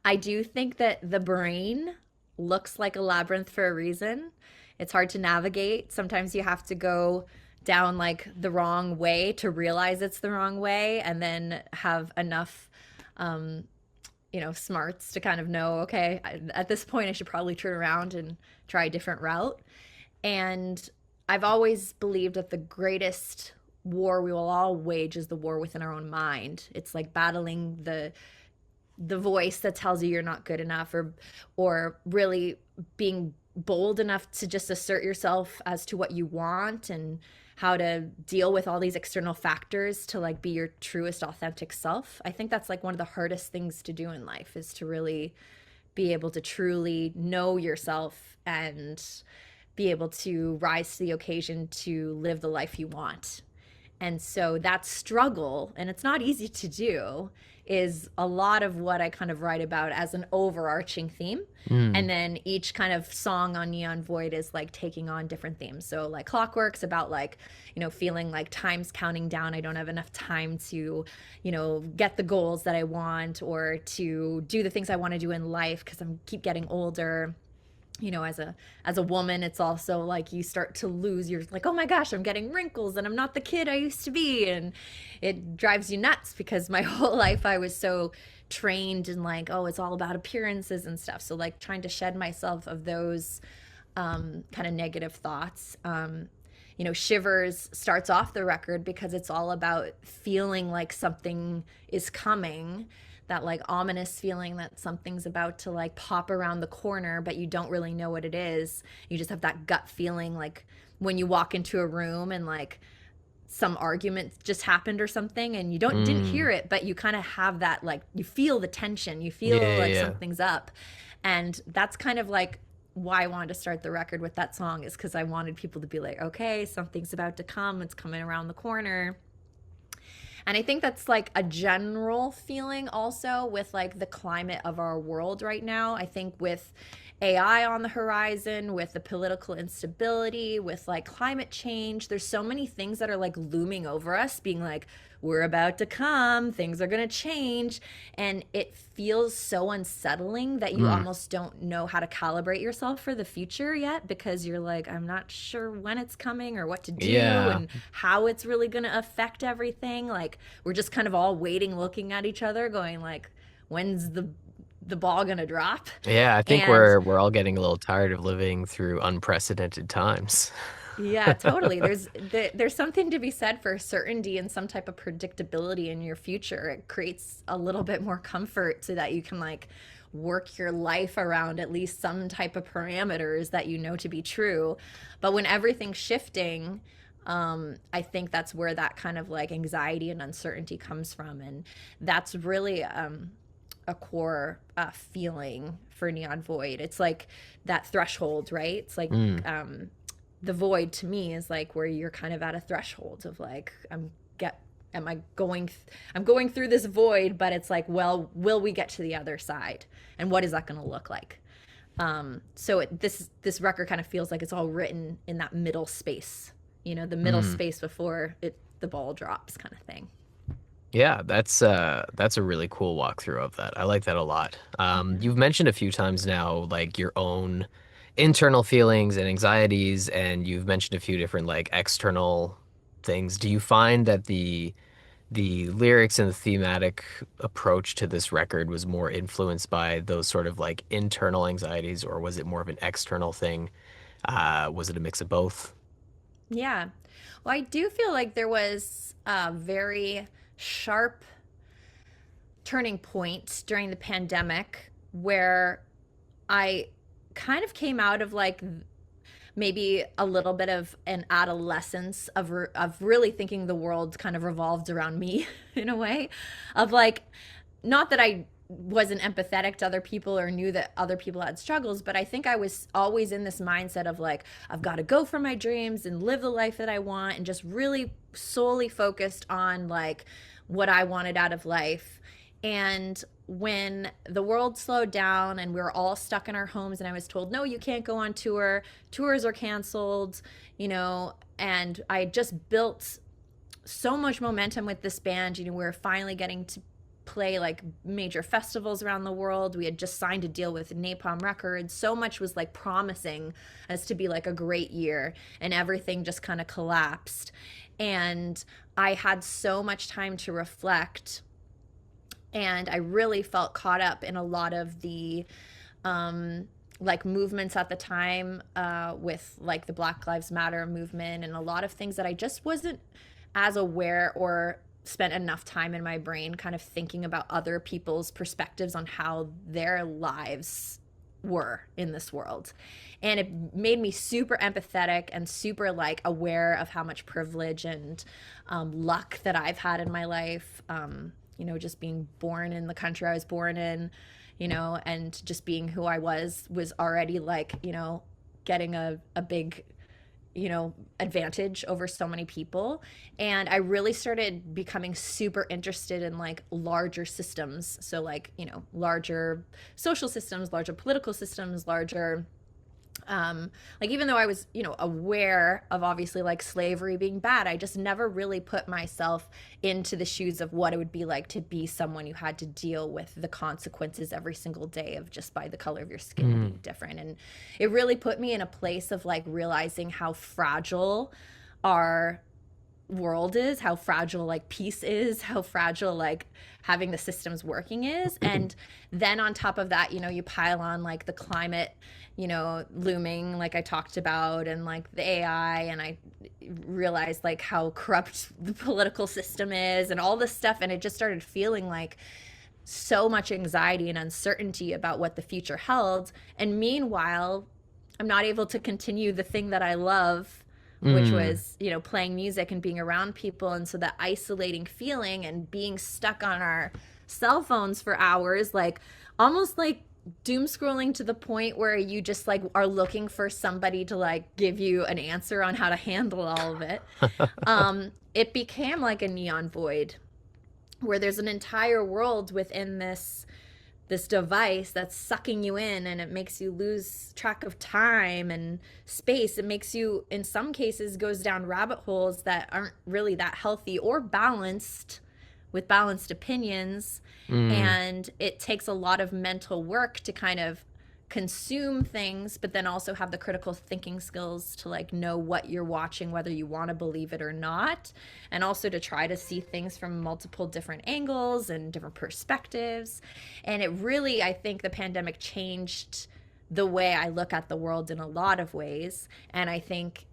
I do think that the brain looks like a labyrinth for a reason. It's hard to navigate. Sometimes you have to go down like the wrong way to realize it's the wrong way and then have enough smarts to kind of know, okay, at this point I should probably turn around and try a different route. And I've always believed that the greatest war we will all wage is the war within our own mind. It's like battling the voice that tells you you're not good enough, or really being bold enough to just assert yourself as to what you want and how to deal with all these external factors to like be your truest authentic self. I think that's like one of the hardest things to do in life, is to really be able to truly know yourself and be able to rise to the occasion to live the life you want. And so that struggle, and it's not easy to do, is a lot of what I kind of write about as an overarching theme. Mm. And then each kind of song on Neon Void is like taking on different themes. So like Clockwork's about like, feeling like time's counting down. I don't have enough time to, get the goals that I want or to do the things I want to do in life because I'm keep getting older. As a woman, it's also like you start to lose, you're like, oh my gosh, I'm getting wrinkles and I'm not the kid I used to be. And it drives you nuts because my whole life I was so trained in like, oh, it's all about appearances and stuff. So like trying to shed myself of those kind of negative thoughts. Shivers starts off the record because it's all about feeling like something is coming, that like ominous feeling that something's about to like pop around the corner, but you don't really know what it is. You just have that gut feeling, like when you walk into a room and like some argument just happened or something and you didn't Mm. hear it, but you kind of have that, like you feel the tension, you Yeah, feel yeah, like yeah. something's up. And that's kind of like why I wanted to start the record with that song, is because I wanted people to be like, okay, something's about to come, it's coming around the corner. And I think that's like a general feeling also with like the climate of our world right now. I think with AI on the horizon, with the political instability, with like climate change, there's so many things that are like looming over us, being like, we're about to come, things are going to change. And it feels so unsettling that you Mm. almost don't know how to calibrate yourself for the future yet, because you're like, I'm not sure when it's coming or what to do Yeah. and how it's really going to affect everything. Like, we're just kind of all waiting, looking at each other, going like, when's the ball gonna drop? Yeah, I think And we're all getting a little tired of living through unprecedented times. yeah, totally. There's something to be said for certainty and some type of predictability in your future. It creates a little bit more comfort so that you can like work your life around at least some type of parameters that you know to be true. But when everything's shifting, I think that's where that kind of like anxiety and uncertainty comes from, and that's really a core feeling for Neon Void. It's like that threshold, right? It's like Mm. the void to me is like where you're kind of at a threshold of like, am I going I'm going through this void, but it's like, well, will we get to the other side, and what is that going to look like? This record kind of feels like it's all written in that middle space, the middle Mm. space before the ball drops, kind of thing. Yeah, that's a really cool walkthrough of that. I like that a lot. Yeah. You've mentioned a few times now like your own internal feelings and anxieties, and you've mentioned a few different like external things. Do you find that the lyrics and the thematic approach to this record was more influenced by those sort of like internal anxieties, or was it more of an external thing? Was it a mix of both? Yeah. Well, I do feel like there was a very sharp turning point during the pandemic where I kind of came out of like maybe a little bit of an adolescence of really thinking the world kind of revolved around me in a way of like, not that I wasn't empathetic to other people or knew that other people had struggles, but I think I was always in this mindset of like, I've got to go for my dreams and live the life that I want, and just really solely focused on like what I wanted out of life. And when the world slowed down and we were all stuck in our homes, and I was told, no, you can't go on tour, tours are canceled, and I just built so much momentum with this band. We were finally getting to play like major festivals around the world. We had just signed a deal with Napalm Records. So much was like promising as to be like a great year, and everything just kind of collapsed. And I had so much time to reflect, and I really felt caught up in a lot of the like movements at the time, with like the Black Lives Matter movement and a lot of things that I just wasn't as aware or spent enough time in my brain kind of thinking about other people's perspectives on how their lives were in this world. And it made me super empathetic and super like aware of how much privilege and luck that I've had in my life. Just being born in the country I was born in, and just being who I was already like, getting a big, advantage over so many people. And I really started becoming super interested in like larger systems. So like, larger social systems, larger political systems, larger like, even though I was, aware of obviously like slavery being bad, I just never really put myself into the shoes of what it would be like to be someone who had to deal with the consequences every single day of just by the color of your skin being different. And it really put me in a place of like realizing how fragile our world is, how fragile like peace is, how fragile like having the systems working is. And then on top of that, you pile on like the climate, looming, like I talked about, and like the AI, and I realized like how corrupt the political system is and all this stuff. And it just started feeling like so much anxiety and uncertainty about what the future held. And meanwhile, I'm not able to continue the thing that I love, which was, playing music and being around people. And so that isolating feeling and being stuck on our cell phones for hours, like almost like doom scrolling to the point where you just like are looking for somebody to like give you an answer on how to handle all of it. It became like a neon void where there's an entire world within this device that's sucking you in, and it makes you lose track of time and space. It makes you, in some cases, goes down rabbit holes that aren't really that healthy or balanced with balanced opinions. And it takes a lot of mental work to kind of consume things, but then also have the critical thinking skills to like know what you're watching, whether you want to believe it or not, and also to try to see things from multiple different angles and different perspectives. And it really, I think the pandemic changed the way I look at the world in a lot of ways. And I think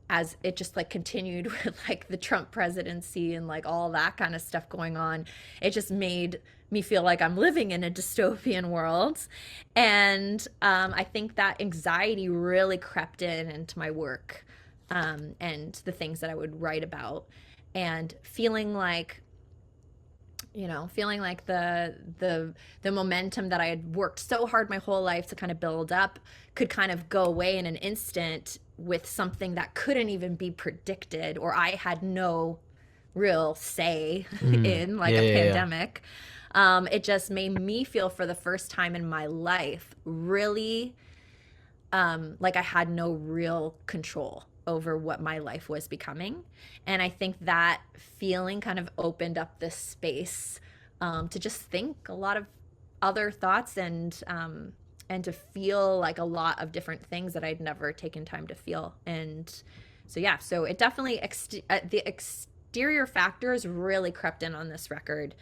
as it just like continued with like the Trump presidency and like all that kind of stuff going on, it just made me feel like I'm living in a dystopian world. And I think that anxiety really crept into my work, and the things that I would write about, and feeling like the momentum that I had worked so hard my whole life to kind of build up could kind of go away in an instant with something that couldn't even be predicted, or I had no real say in, like a pandemic. It just made me feel for the first time in my life really like I had no real control over what my life was becoming. And I think that feeling kind of opened up this space to just think a lot of other thoughts, and to feel like a lot of different things that I'd never taken time to feel. And so, yeah, so it definitely, the exterior factors really crept in on this record.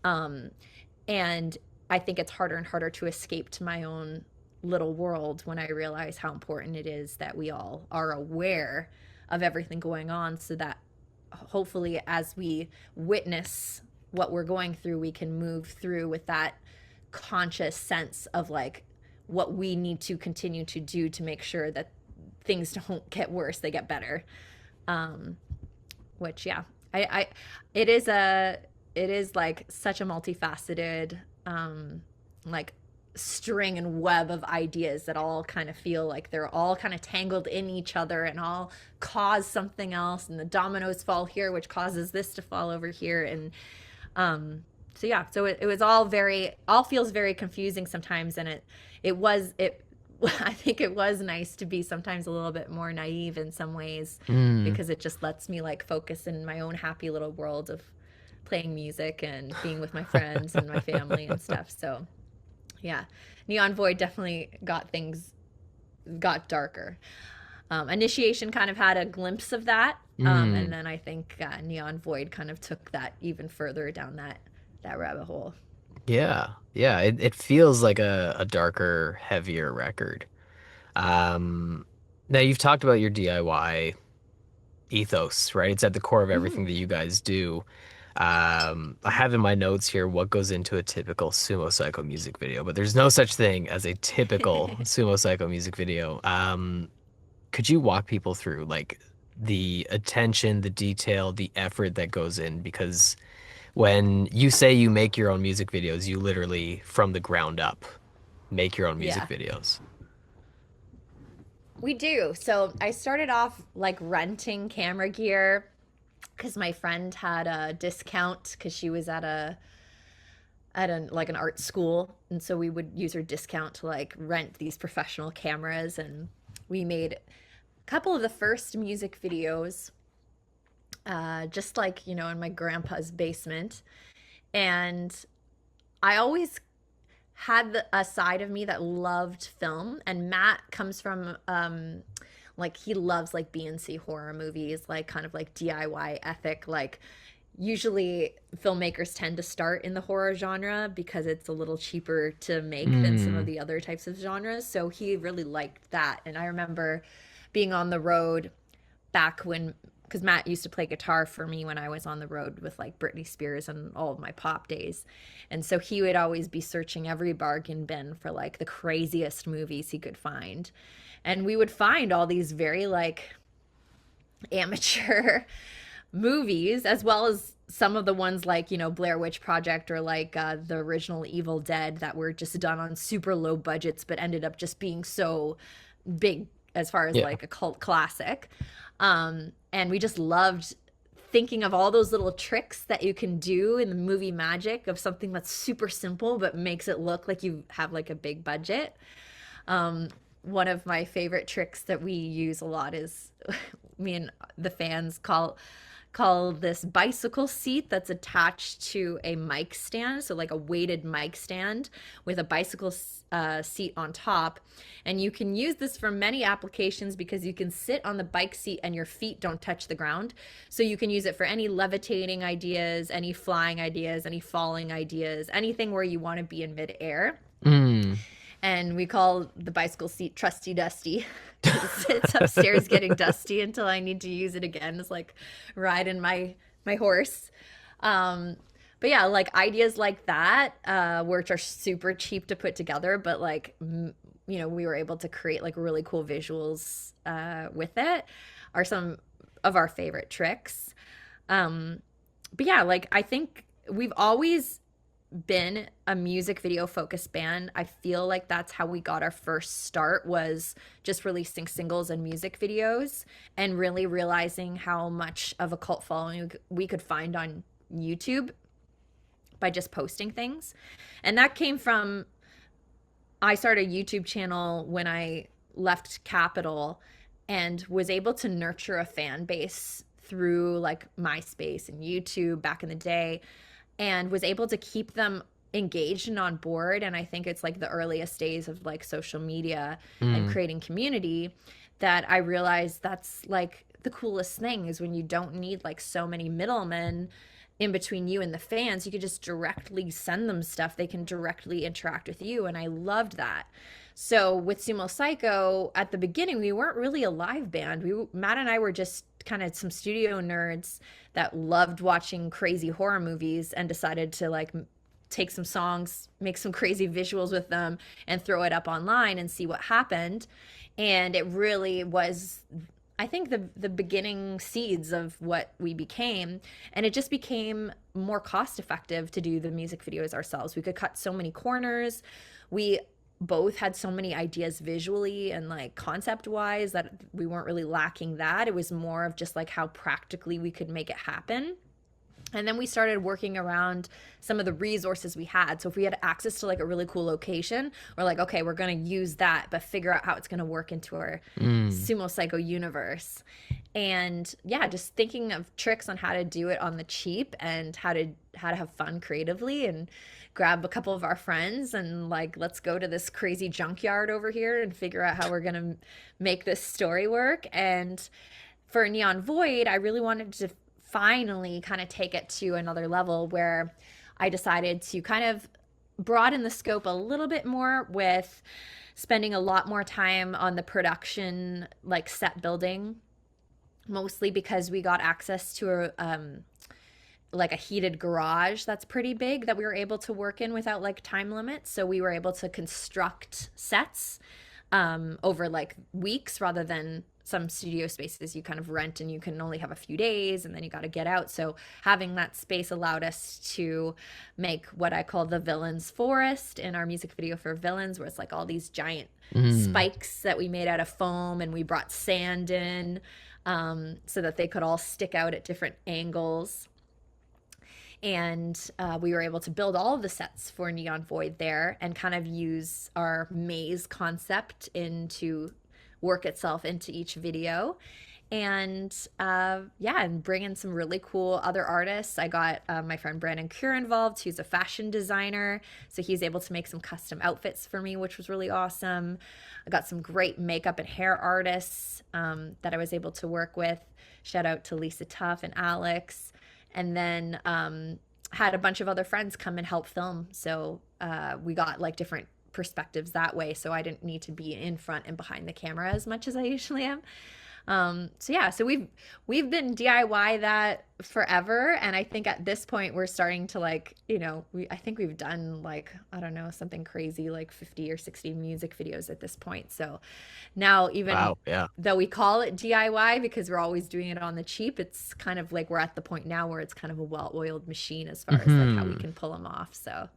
And I think it's harder and harder to escape to my own little world when I realize how important it is that we all are aware of everything going on, so that hopefully as we witness what we're going through, we can move through with that conscious sense of like what we need to continue to do to make sure that things don't get worse, they get better. um which yeah, I it is a it is like such a multifaceted like string and web of ideas that all kind of feel like they're all kind of tangled in each other and all cause something else, and the dominoes fall here which causes this to fall over here. And so yeah, so it was all feels very confusing sometimes, and it was it I think it was nice to be sometimes a little bit more naive in some ways, Mm. because it just lets me like focus in my own happy little world of playing music and being with my friends and my family and stuff. So yeah, Neon Void definitely got darker. Initiation kind of had a glimpse of that, and Mm. then I think Neon Void kind of took that even further down that rabbit hole. Yeah. Yeah. It feels like a darker, heavier record. Um, Now you've talked about your DIY ethos, right? It's at the core of Hmm. everything that you guys do. I have in my notes here what goes into a typical Sumo Cyco music video, but there's no such thing as a typical Sumo Cyco music video. Could you walk people through like the attention, the detail, the effort that goes in? Because when you say you make your own music videos, you literally from the ground up make your own music Yeah. videos. We do. So I started off like renting camera gear because my friend had a discount because she was at a like an art school, and so we would use her discount to like rent these professional cameras, and we made a couple of the first music videos, just like in my grandpa's basement. And I always had a side of me that loved film, and Matt comes from like he loves like B&C horror movies, like kind of like DIY ethic. Like usually filmmakers tend to start in the horror genre because it's a little cheaper to make than some of Mm. the other types of genres. So he really liked that. And I remember being on the road back when, because Matt used to play guitar for me when I was on the road with like Britney Spears and all of my pop days. And so he would always be searching every bargain bin for like the craziest movies he could find. And we would find all these very like amateur movies, as well as some of the ones like, Blair Witch Project, or like the original Evil Dead, that were just done on super low budgets but ended up just being so big as far as Yeah. like a cult classic. And we just loved thinking of all those little tricks that you can do in the movie magic of something that's super simple but makes it look like you have like a big budget. One of my favorite tricks that we use a lot is me and the fans call this bicycle seat that's attached to a mic stand, so like a weighted mic stand with a bicycle seat on top. And you can use this for many applications because you can sit on the bike seat and your feet don't touch the ground. So you can use it for any levitating ideas, any flying ideas, any falling ideas, anything where you want to be in midair. Mm. And we call the bicycle seat Trusty Dusty because it's upstairs getting dusty until I need to use it again. It's like riding my horse. Um, but yeah, like ideas like that, which are super cheap to put together, but like we were able to create like really cool visuals with it, are some of our favorite tricks. Um, but yeah, like I think we've always been a music video focused band. I feel like that's how we got our first start, was just releasing singles and music videos, and really realizing how much of a cult following we could find on YouTube by just posting things. And that came from, I started a YouTube channel when I left Capital and was able to nurture a fan base through like MySpace and YouTube back in the day, and was able to keep them engaged and on board. And I think it's like the earliest days of like social media and Mm. creating community, that I realized that's like the coolest thing, is when you don't need like so many middlemen in between you and the fans. You could just directly send them stuff. They can directly interact with you. And I loved that. So with Sumo Cyco, at the beginning, we weren't really a live band. Matt and I were just kind of some studio nerds that loved watching crazy horror movies and decided to like take some songs, make some crazy visuals with them, and throw it up online and see what happened. And it really was, I think, the beginning seeds of what we became. And it just became more cost effective to do the music videos ourselves. We could cut so many corners. We both had so many ideas visually and like concept wise that we weren't really lacking that. It was more of just like how practically we could make it happen. And then we started working around some of the resources we had. So if we had access to like a really cool location, we're like, okay, we're going to use that, but figure out how it's going to work into our Sumo Cyco universe. And yeah, just thinking of tricks on how to do it on the cheap and how to have fun creatively, and grab a couple of our friends and like, let's go to this crazy junkyard over here and figure out how we're going to make this story work. And for Neon Void, I really wanted to finally kind of take it to another level where I decided to kind of broaden the scope a little bit more with spending a lot more time on the production, like set building, mostly because we got access to like a heated garage that's pretty big that we were able to work in without like time limits. So we were able to construct sets over like weeks rather than some studio spaces you kind of rent and you can only have a few days and then you got to get out. So having that space allowed us to make what I call the Villains Forest in our music video for Villains, where it's like all these giant spikes that we made out of foam, and we brought sand in so that they could all stick out at different angles. And we were able to build all of the sets for Neon Void there and kind of use our maze concept into work itself into each video. And yeah, and bring in some really cool other artists. I got my friend Brandon Cure involved, who's a fashion designer. So he's able to make some custom outfits for me, which was really awesome. I got some great makeup and hair artists that I was able to work with. Shout out to Lisa Tuff and Alex. And then had a bunch of other friends come and help film. So we got like different perspectives that way. So I didn't need to be in front and behind the camera as much as I usually am. So yeah, so we've been DIY that forever. And I think at this point we're starting to like, you know, I think we've done like, I don't know, something crazy like 50 or 60 music videos at this point. So now even though we call it DIY because we're always doing it on the cheap, it's kind of like we're at the point now where it's kind of a well-oiled machine as far as like how we can pull them off. So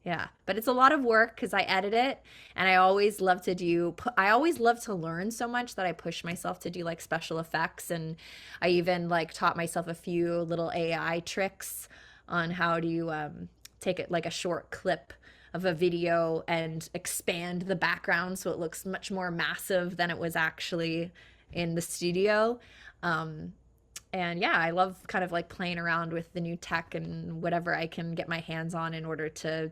yeah, but it's a lot of work because I edit it, and I always love to learn so much that I push myself to do like special effects, and I even like taught myself a few little AI tricks on how to take it like a short clip of a video and expand the background so it looks much more massive than it was actually in the studio. And yeah, I love kind of like playing around with the new tech and whatever I can get my hands on in order to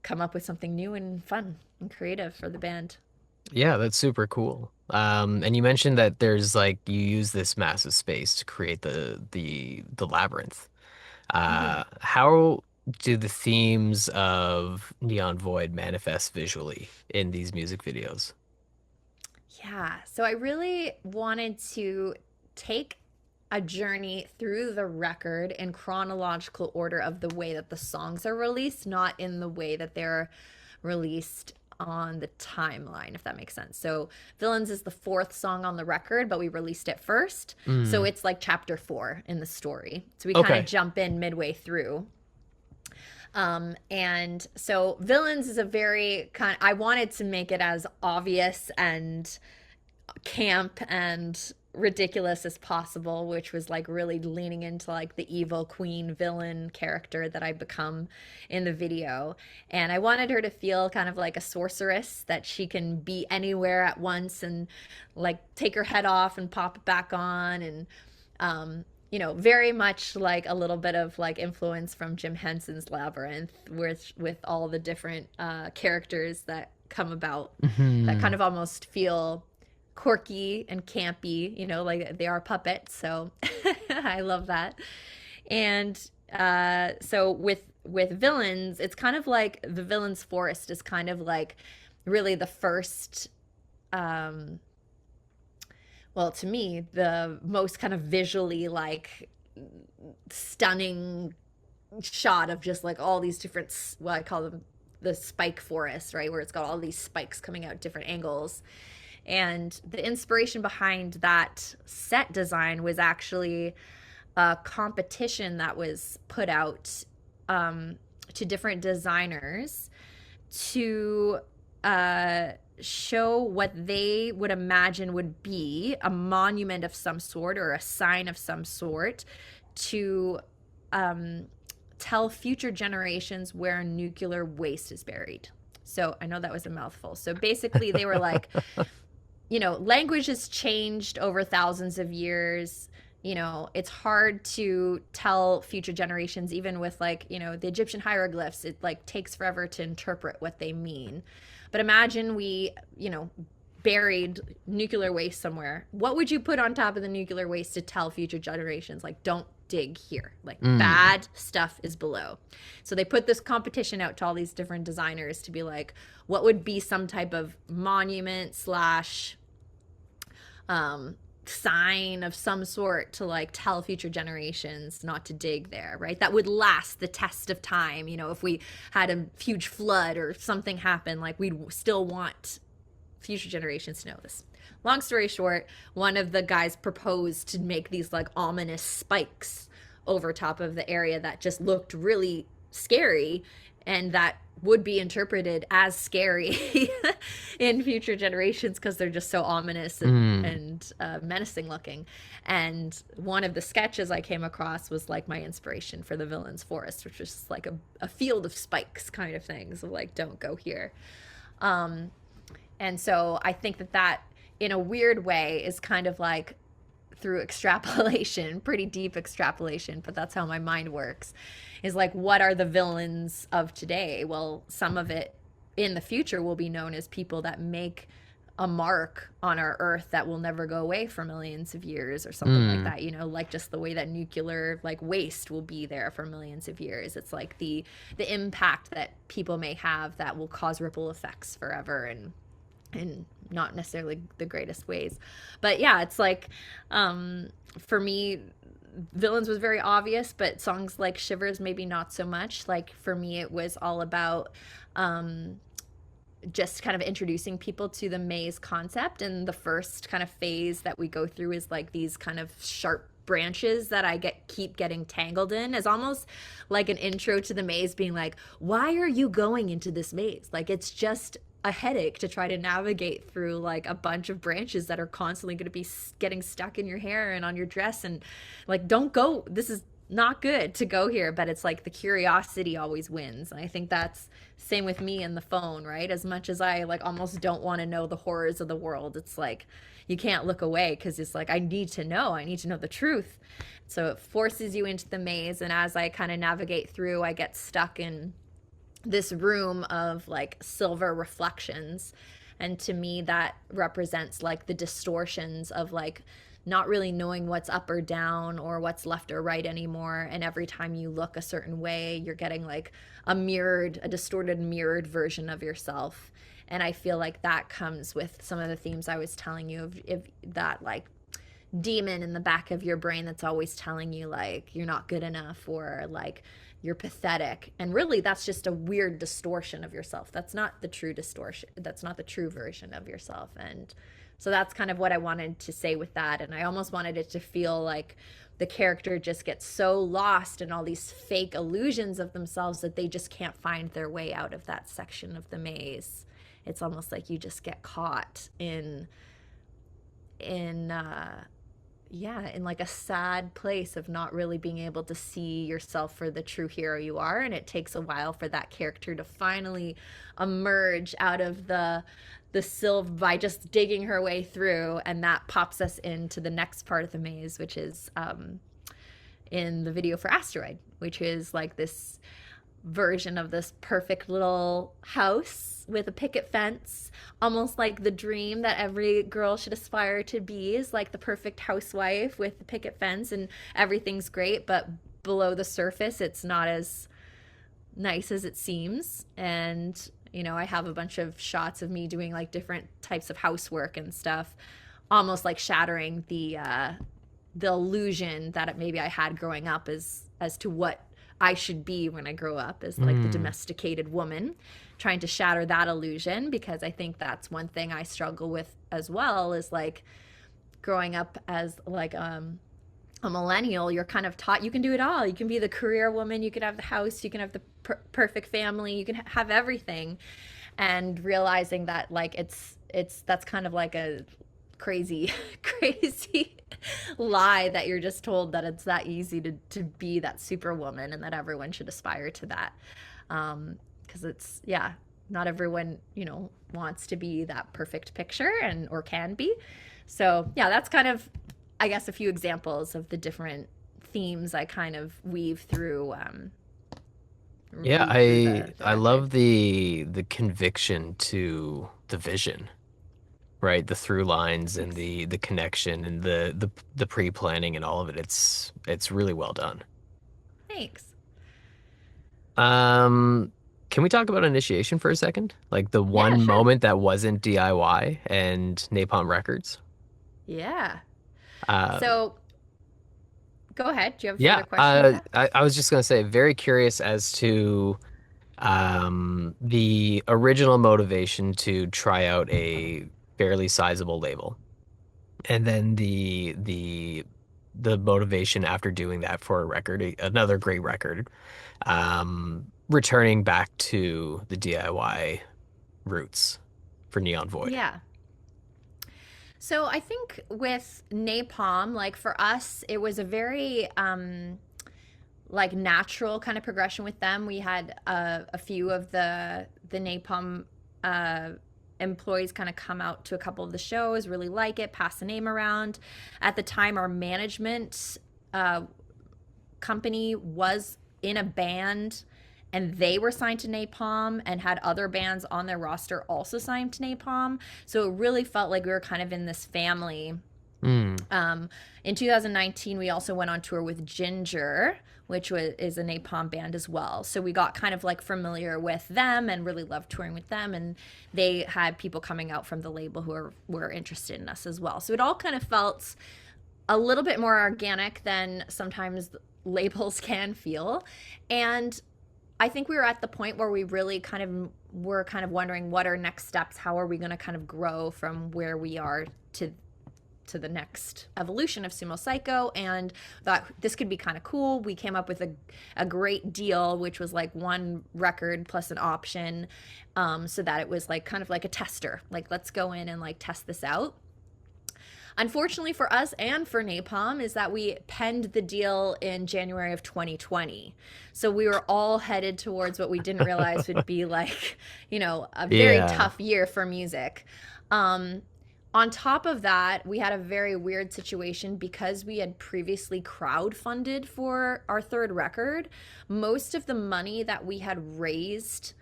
come up with something new and fun and creative for the band. Yeah, that's super cool. And you mentioned that there's like you use this massive space to create the labyrinth. How do the themes of Neon Void manifest visually in these music videos? Yeah, so I really wanted to take a journey through the record in chronological order of the way that the songs are released, not in the way that they're released on the timeline, if that makes sense. So Villains is the fourth song on the record, but we released it first. So it's like chapter 4 in the story. So we kind of jump in midway through. And so Villains is a very I wanted to make it as obvious and camp and ridiculous as possible, which was like really leaning into like the evil queen villain character that I become in the video. And I wanted her to feel kind of like a sorceress, that she can be anywhere at once and like take her head off and pop it back on. And you know, very much like a little bit of like influence from Jim Henson's Labyrinth with all the different characters that come about that kind of almost feel quirky and campy, you know, like they are puppets. So I love that. And So with villains, it's kind of like the villain's forest is kind of like really the first, um well, to me, the most kind of visually like stunning shot of just like all these different, what I call them, the spike forest, right, where it's got all these spikes coming out different angles. And the inspiration behind that set design was actually a competition that was put out, to different designers to show what they would imagine would be a monument of some sort or a sign of some sort to, um, tell future generations where nuclear waste is buried. So I know that was a mouthful. So basically, they were like, language has changed over thousands of years. It's hard to tell future generations, even with like, the Egyptian hieroglyphs, it like takes forever to interpret what they mean. But imagine we, buried nuclear waste somewhere. What would you put on top of the nuclear waste to tell future generations? Like, don't dig here. Like, bad stuff is below. So they put this competition out to all these different designers to be like, what would be some type of monument slash sign of some sort to like tell future generations not to dig there, right? That would last the test of time. If we had a huge flood or something happen, like we'd still want future generations to know this. Long story short, one of the guys proposed to make these like ominous spikes over top of the area that just looked really scary and that would be interpreted as scary in future generations because they're just so ominous and menacing looking. And one of the sketches I came across was like my inspiration for the villain's forest, which was like a field of spikes kind of thing. So like, don't go here. And so I think that in a weird way is kind of like through extrapolation, pretty deep extrapolation, but that's how my mind works, is like, what are the villains of today? Well, some of it in the future will be known as people that make a mark on our earth that will never go away for millions of years or something like that, like just the way that nuclear like waste will be there for millions of years. It's like the impact that people may have that will cause ripple effects forever and not necessarily the greatest ways. But yeah, it's like, for me, villains was very obvious, but songs like Shivers maybe not so much. Like for me, it was all about just kind of introducing people to the maze concept. And the first kind of phase that we go through is like these kind of sharp branches that I keep getting tangled in, as almost like an intro to the maze, being like, why are you going into this maze? Like, it's just a headache to try to navigate through like a bunch of branches that are constantly going to be getting stuck in your hair and on your dress, and like, don't go, this is not good to go here. But it's like the curiosity always wins, and I think that's same with me and the phone, right? As much as I like almost don't want to know the horrors of the world, it's like you can't look away because it's like, I need to know the truth. So it forces you into the maze, and as I kind of navigate through, I get stuck in this room of like silver reflections. And to me, that represents like the distortions of like not really knowing what's up or down or what's left or right anymore. And every time you look a certain way, you're getting like a distorted mirrored version of yourself. And I feel like that comes with some of the themes I was telling you of that like demon in the back of your brain that's always telling you like you're not good enough or like you're pathetic. And really, that's just a weird distortion of yourself. That's not the true distortion. That's not the true version of yourself. And so that's kind of what I wanted to say with that. And I almost wanted it to feel like the character just gets so lost in all these fake illusions of themselves that they just can't find their way out of that section of the maze. It's almost like you just get caught in like a sad place of not really being able to see yourself for the true hero you are. And it takes a while for that character to finally emerge out of the sylph by just digging her way through. And that pops us into the next part of the maze, which is in the video for Asteroid, which is like this version of this perfect little house with a picket fence, almost like the dream that every girl should aspire to be, is like the perfect housewife with the picket fence and everything's great. But below the surface, it's not as nice as it seems. And, I have a bunch of shots of me doing like different types of housework and stuff, almost like shattering the illusion that maybe I had growing up as to what I should be when I grow up as like the domesticated woman, trying to shatter that illusion, because I think that's one thing I struggle with as well, is like growing up as like a millennial. You're kind of taught you can do it all. You can be the career woman, you can have the house, you can have the perfect family, you can have everything, and realizing that like that's kind of like a crazy crazy lie that you're just told, that it's that easy to be that superwoman and that everyone should aspire to that, because it's, yeah, not everyone wants to be that perfect picture, and or can be. So yeah, that's kind of, I guess, a few examples of the different themes I kind of weave through. Yeah, Weave through the I record. love the conviction to the vision, right? The through lines and Thanks. the connection and the pre-planning and all of it. It's really well done. Thanks. Um, can we talk about initiation for a second? Like the Yeah, one sure. moment that wasn't DIY and Napalm Records. Yeah. Um, So go ahead. Do you have a yeah, further question with that? I was just gonna say, very curious as to the original motivation to try out a fairly sizable label, and then the motivation after doing that for a record, another great record, returning back to the DIY roots for Neon Void. Yeah. So I think with Napalm, like for us, it was a very like natural kind of progression with them. We had a few of the Napalm uh, employees kind of come out to a couple of the shows, really like it, pass the name around. At the time, our management uh, company was in a band, and they were signed to Napalm and had other bands on their roster also signed to Napalm. So it really felt like we were kind of in this family. Mm. um, in 2019, we also went on tour with Ginger, which is a Napalm band as well. So we got kind of like familiar with them and really loved touring with them. And they had people coming out from the label who were interested in us as well. So it all kind of felt a little bit more organic than sometimes labels can feel. And I think we were at the point where we really kind of were kind of wondering what are next steps, how are we going to kind of grow from where we are to the next evolution of Sumo Cyco, and thought this could be kind of cool. We came up with a great deal, which was like one record plus an option, so that it was like kind of like a tester. Like, let's go in and like test this out. Unfortunately for us and for Napalm is that we penned the deal in January of 2020. So we were all headed towards what we didn't realize would be like, a very Yeah. tough year for music. Um, on top of that, we had a very weird situation because we had previously crowdfunded for our third record. Most of the money that we had raised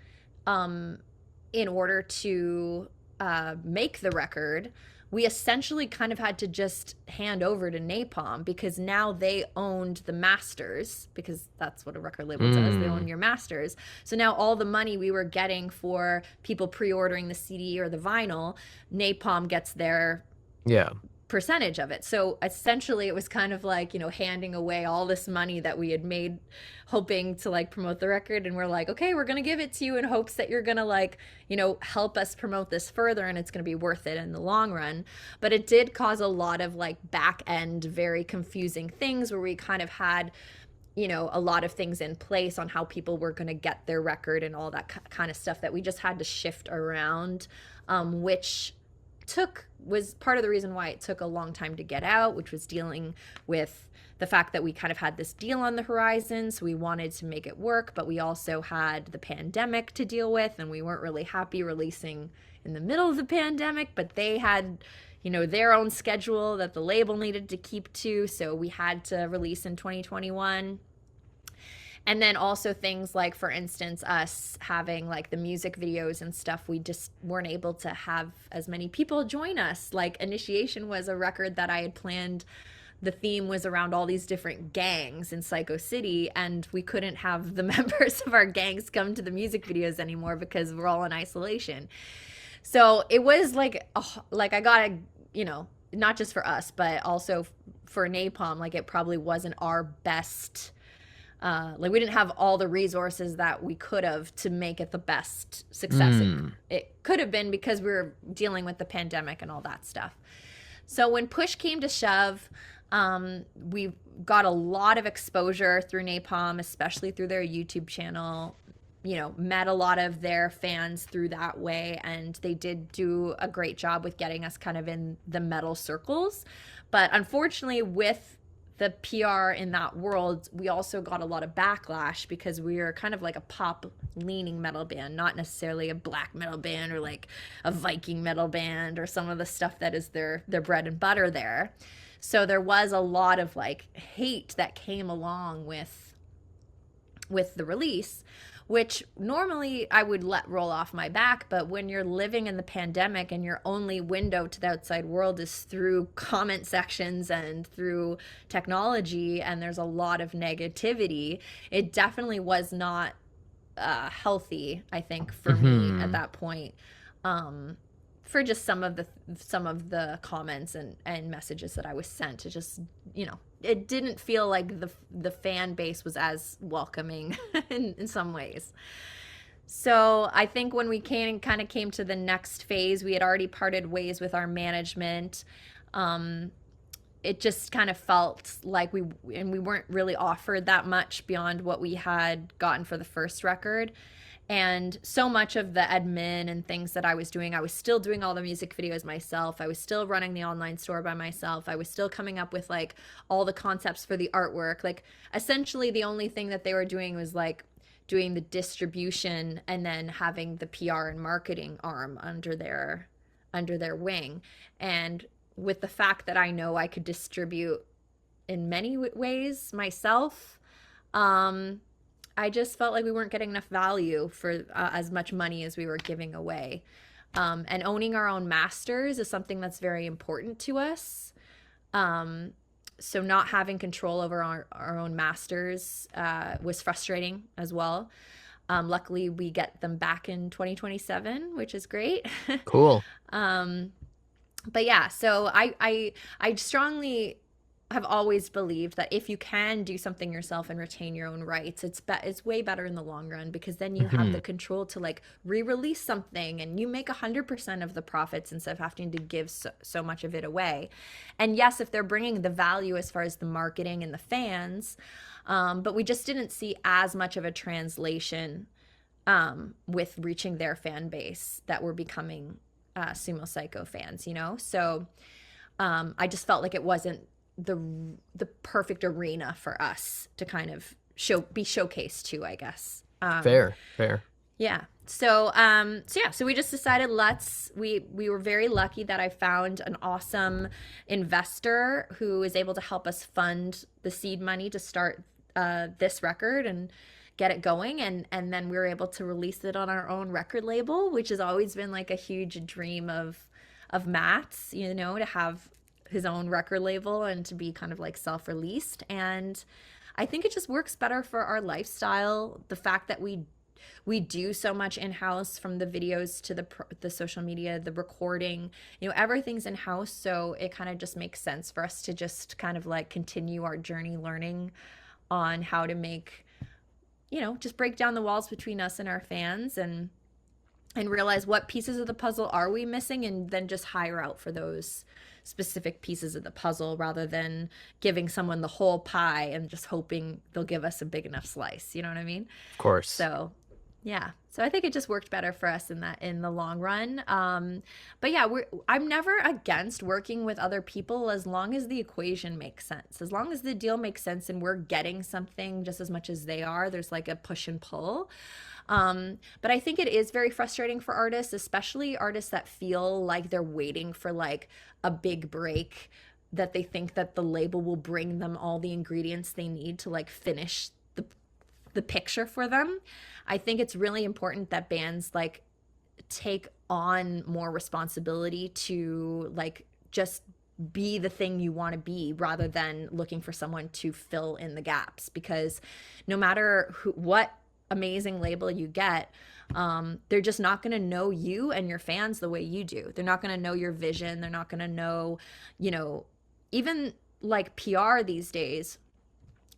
um, in order to make the record, we essentially kind of had to just hand over to Napalm, because now they owned the masters, because that's what a record label does. They own Mm. your masters. So now all the money we were getting for people pre-ordering the CD or the vinyl, Napalm gets their Yeah. percentage of it. So essentially it was kind of like, handing away all this money that we had made hoping to like promote the record, and we're like, okay, we're going to give it to you in hopes that you're going to like, help us promote this further and it's going to be worth it in the long run. But it did cause a lot of like back end very confusing things where we kind of had a lot of things in place on how people were going to get their record and all that kind of stuff that we just had to shift around, which was part of the reason why it took a long time to get out, which was dealing with the fact that we kind of had this deal on the horizon, so we wanted to make it work, but we also had the pandemic to deal with, and we weren't really happy releasing in the middle of the pandemic, but they had their own schedule that the label needed to keep to, so we had to release in 2021. And then also things like, for instance, us having like the music videos and stuff, we just weren't able to have as many people join us. Like, Initiation was a record that I had planned the theme was around all these different gangs in Psycho City, and we couldn't have the members of our gangs come to the music videos anymore because we're all in isolation. So it was like I got a, not just for us, but also for Napalm, like it probably wasn't our best. Like we didn't have all the resources that we could have to make it the best success it could have been, because we were dealing with the pandemic and all that stuff. So when push came to shove, we got a lot of exposure through Napalm, especially through their YouTube channel. Met a lot of their fans through that way, and they did do a great job with getting us kind of in the metal circles. But unfortunately, with the PR in that world, we also got a lot of backlash because we were kind of like a pop leaning metal band, not necessarily a black metal band or like a Viking metal band or some of the stuff that is their bread and butter there. So there was a lot of like hate that came along with the release, which normally I would let roll off my back. But when you're living in the pandemic and your only window to the outside world is through comment sections and through technology, and there's a lot of negativity, it definitely was not healthy, I think, for me at that point. For just some of the comments and messages that I was sent, it just, it didn't feel like the fan base was as welcoming in some ways. So I think when we came to the next phase, we had already parted ways with our management. It just kind of felt like we weren't really offered that much beyond what we had gotten for the first record. And so much of the admin and things that I was doing, I was still doing all the music videos myself. I was still running the online store by myself. I was still coming up with like all the concepts for the artwork. Like essentially the only thing that they were doing was like doing the distribution and then having the PR and marketing arm under their wing. And with the fact that I know I could distribute in many ways myself, I just felt like we weren't getting enough value for as much money as we were giving away. And owning our own masters is something that's very important to us. So not having control over our own masters was frustrating as well. Luckily, we get them back in 2027, which is great. Cool. But yeah, so I strongly have always believed that if you can do something yourself and retain your own rights, it's way better in the long run, because then you have the control to like re-release something and you make 100% of the profits instead of having to give so much of it away. And yes, if they're bringing the value as far as the marketing and the fans, but we just didn't see as much of a translation with reaching their fan base that were becoming Sumo Cyco fans, So I just felt like it wasn't the perfect arena for us to kind of be showcased to, I guess. Fair. Yeah. So we just decided we were very lucky that I found an awesome investor who is able to help us fund the seed money to start this record and get it going, and then we were able to release it on our own record label, which has always been like a huge dream of Matt's, to have his own record label and to be kind of like self-released. And I think it just works better for our lifestyle. The fact that we do so much in-house, from the videos to the social media, the recording, everything's in-house. So it kind of just makes sense for us to just kind of like continue our journey learning on how to make, just break down the walls between us and our fans and realize what pieces of the puzzle are we missing, and then just hire out for those specific pieces of the puzzle rather than giving someone the whole pie and just hoping they'll give us a big enough slice. You know what I mean? Of course. So yeah. So I think it just worked better for us in the long run. But yeah, I'm never against working with other people as long as the equation makes sense. As long as the deal makes sense and we're getting something just as much as they are, there's like a push and pull. But I think it is very frustrating for artists, especially artists that feel like they're waiting for like a big break, that they think that the label will bring them all the ingredients they need to like finish the picture for them. I think it's really important that bands like take on more responsibility to like just be the thing you want to be rather than looking for someone to fill in the gaps. Because no matter what amazing label you get, they're just not going to know you and your fans the way you do. They're not going to know your vision. They're not going to know, even like PR these days.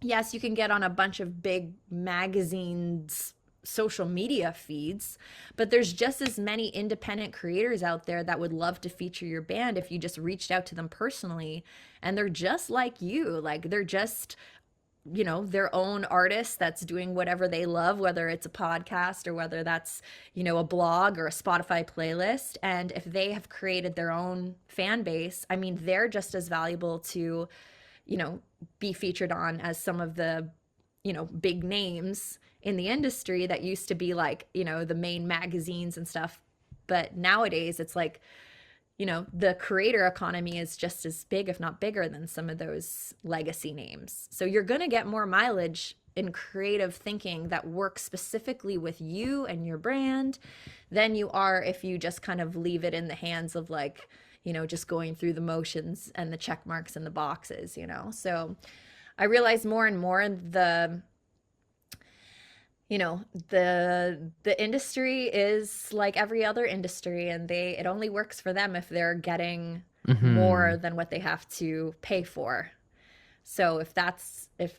Yes, you can get on a bunch of big magazines social media feeds, but there's just as many independent creators out there that would love to feature your band if you just reached out to them personally, and they're just like you. Like, they're just their own artist that's doing whatever they love, whether it's a podcast or whether that's a blog or a Spotify playlist. And if they have created their own fan base, I mean, they're just as valuable to be featured on as some of the big names in the industry that used to be like the main magazines and stuff. But nowadays it's like the creator economy is just as big, if not bigger, than some of those legacy names. So you're going to get more mileage in creative thinking that works specifically with you and your brand than you are if you just kind of leave it in the hands of like just going through the motions and the check marks and the boxes. So I realize more and more the industry is like every other industry, and it only works for them if they're getting more than what they have to pay for. So if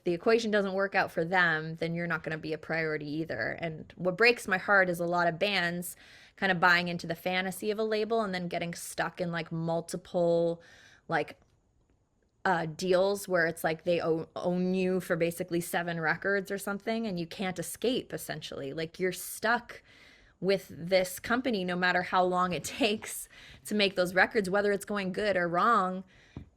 the equation doesn't work out for them, then you're not going to be a priority either. And what breaks my heart is a lot of bands kind of buying into the fantasy of a label and then getting stuck in like multiple like deals where it's like they own you for basically 7 records or something, and you can't escape. Essentially, like, you're stuck with this company no matter how long it takes to make those records, whether it's going good or wrong.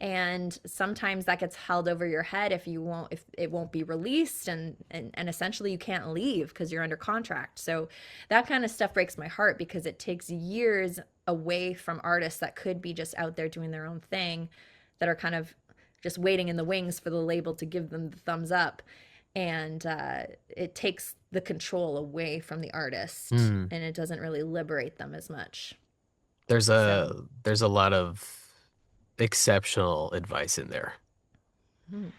And sometimes that gets held over your head if it won't be released, and essentially you can't leave because you're under contract. So that kind of stuff breaks my heart, because it takes years away from artists that could be just out there doing their own thing, that are kind of just waiting in the wings for the label to give them the thumbs up. And it takes the control away from the artist, and it doesn't really liberate them as much. There's a lot of exceptional advice in there.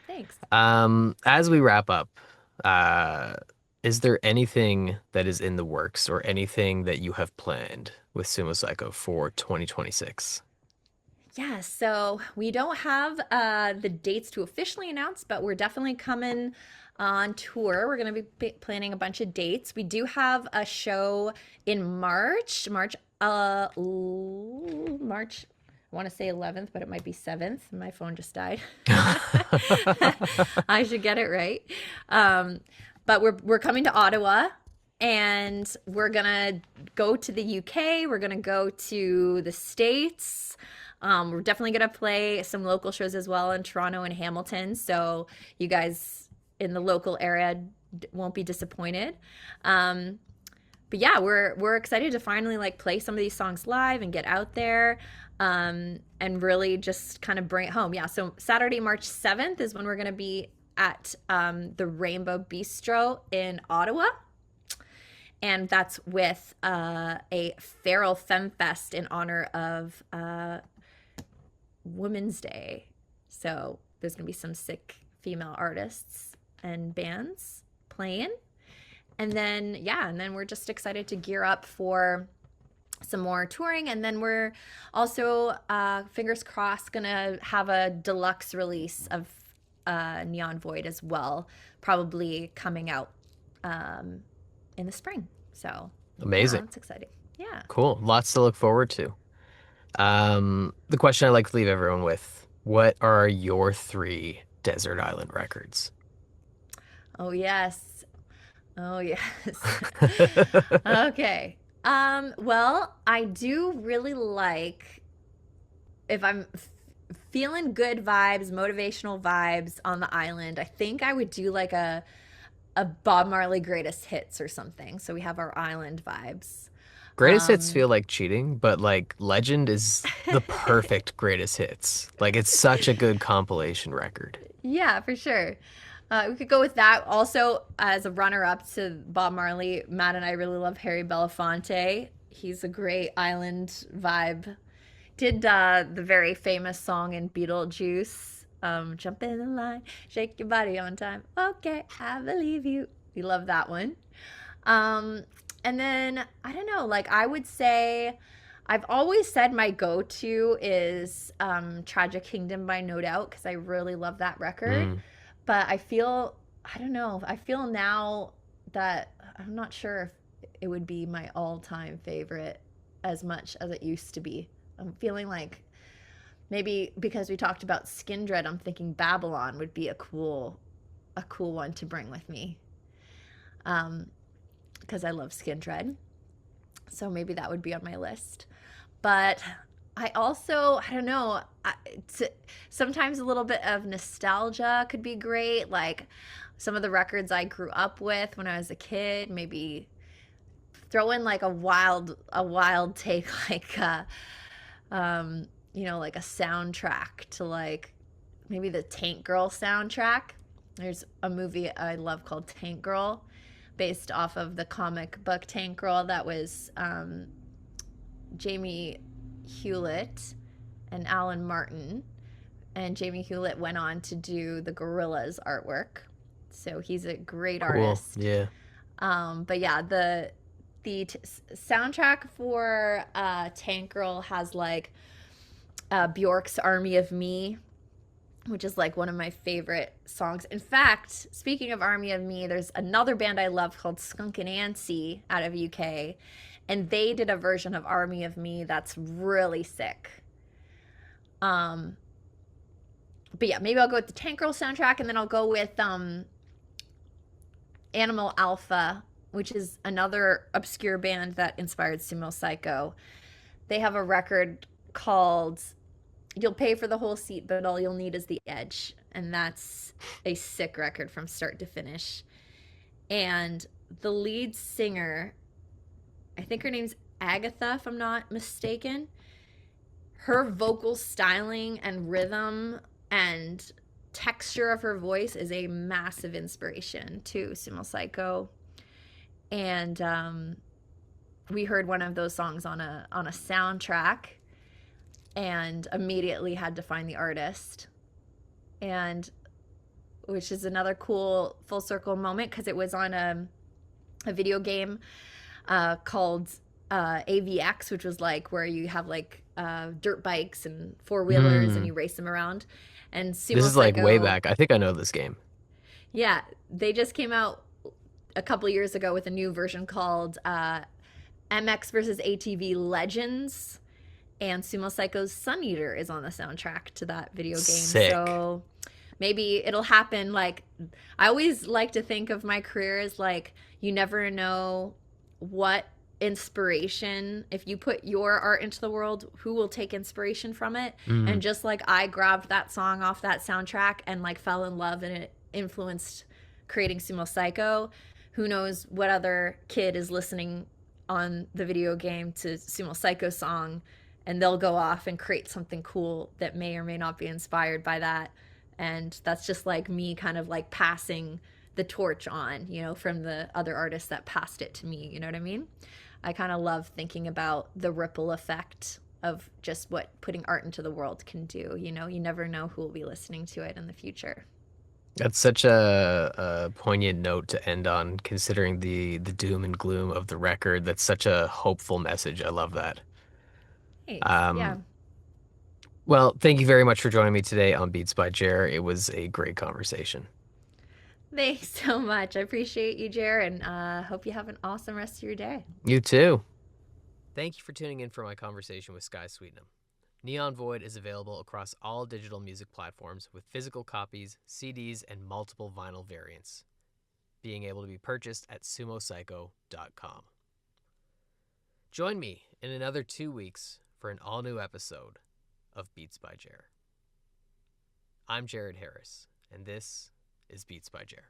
Thanks. As we wrap up, is there anything that is in the works or anything that you have planned with Sumo Cyco for 2026? Yeah, so we don't have the dates to officially announce, but we're definitely coming on tour. We're going to be planning a bunch of dates. We do have a show in March. I want to say 11th, but it might be 7th. My phone just died. I should get it right. But we're coming to Ottawa, and we're going to go to the UK. We're going to go to the States. We're definitely going to play some local shows as well in Toronto and Hamilton. So you guys in the local area won't be disappointed. But yeah, we're excited to finally like play some of these songs live and get out there, and really just kind of bring it home. Yeah, so Saturday, March 7th is when we're going to be at the Rainbow Bistro in Ottawa. And that's with a Feral Femme Fest in honor of Women's Day. So there's going to be some sick female artists and bands playing. And then we're just excited to gear up for some more touring. And then we're also, fingers crossed, going to have a deluxe release of Neon Void as well, probably coming out in the spring. So amazing. Yeah, that's exciting. Yeah. Cool. Lots to look forward to. The question I like to leave everyone with: what are your 3 desert island records? Oh yes. Okay. Well, I do really like, if I'm feeling good vibes, motivational vibes on the island, I think I would do like a Bob Marley greatest hits or something. So we have our island vibes. Greatest hits feel like cheating, but like Legend is the perfect greatest hits. Like, it's such a good compilation record. Yeah, for sure. We could go with that. Also, as a runner-up to Bob Marley, Matt and I really love Harry Belafonte. He's a great island vibe did the very famous song in Beetlejuice, "Jump in the line, shake your body on time." Okay, I believe you. We love that one. Um, and then I don't know, like I would say, I've always said my go-to is Tragic Kingdom by No Doubt because I really love that record. Mm. But I don't know, I feel now that I'm not sure if it would be my all-time favorite as much as it used to be. I'm feeling like maybe because we talked about Skindred, I'm thinking Babylon would be a cool one to bring with me. Um, because I love Skindred. So maybe that would be on my list. But I don't know, sometimes a little bit of nostalgia could be great. Like some of the records I grew up with when I was a kid, maybe throw in like a wild take, like, like a soundtrack to like maybe the Tank Girl soundtrack. There's a movie I love called Tank Girl, based off of the comic book Tank Girl that was Jamie Hewlett and Alan Martin. And Jamie Hewlett went on to do the Gorillaz artwork. So he's a great Cool. artist. Yeah. But yeah, the soundtrack for Tank Girl has like Bjork's Army of Me, which is like one of my favorite songs. In fact, speaking of Army of Me, there's another band I love called Skunk and Anansie out of UK, and they did a version of Army of Me that's really sick. Um, but yeah, maybe I'll go with the Tank Girl soundtrack, and then I'll go with Animal Alpha, which is another obscure band that inspired Sumo Cyco. They have a record called "You'll Pay for the Whole Seat, but All You'll Need Is the Edge," and that's a sick record from start to finish. And the lead singer, I think her name's Agatha, if I'm not mistaken. Her vocal styling and rhythm and texture of her voice is a massive inspiration to Sumo Cyco. And we heard one of those songs on a soundtrack, and immediately had to find the artist, and which is another cool full circle moment because it was on a video game called AVX, which was like where you have like dirt bikes and four-wheelers and Mm. you race them around. And This Sumo is like way Cyco, back. I think I know this game. yeah, they just came out a couple years ago with a new version called MX versus ATV Legends, and Sumo Cyco's Sun Eater is on the soundtrack to that video game. Sick. So maybe it'll happen. Like, I always like to think of my career as like, you never know what inspiration, if you put your art into the world, who will take inspiration from it. Mm. And just like I grabbed that song off that soundtrack and like fell in love, and it influenced creating Sumo Cyco, who knows what other kid is listening on the video game to Sumo Cyco song, and they'll go off and create something cool that may or may not be inspired by that. And that's just like me kind of like passing the torch on, from the other artists that passed it to me. You know what I mean? I kind of love thinking about the ripple effect of just what putting art into the world can do. You never know who will be listening to it in the future. That's such a poignant note to end on, considering the doom and gloom of the record. That's such a hopeful message. I love that. Thanks. Yeah. Um, well, thank you very much for joining me today on Beats by Jer. It was a great conversation. Thanks so much. I appreciate you, Jer, and hope you have an awesome rest of your day. You too. Thank you for tuning in for my conversation with Skye Sweetnam. Neon Void is available across all digital music platforms with physical copies, CDs, and multiple vinyl variants, being able to be purchased at sumocyco.com. Join me in another 2 weeks for an all-new episode of Beats by Jer. I'm Jared Harris, and this is Beats by Jer.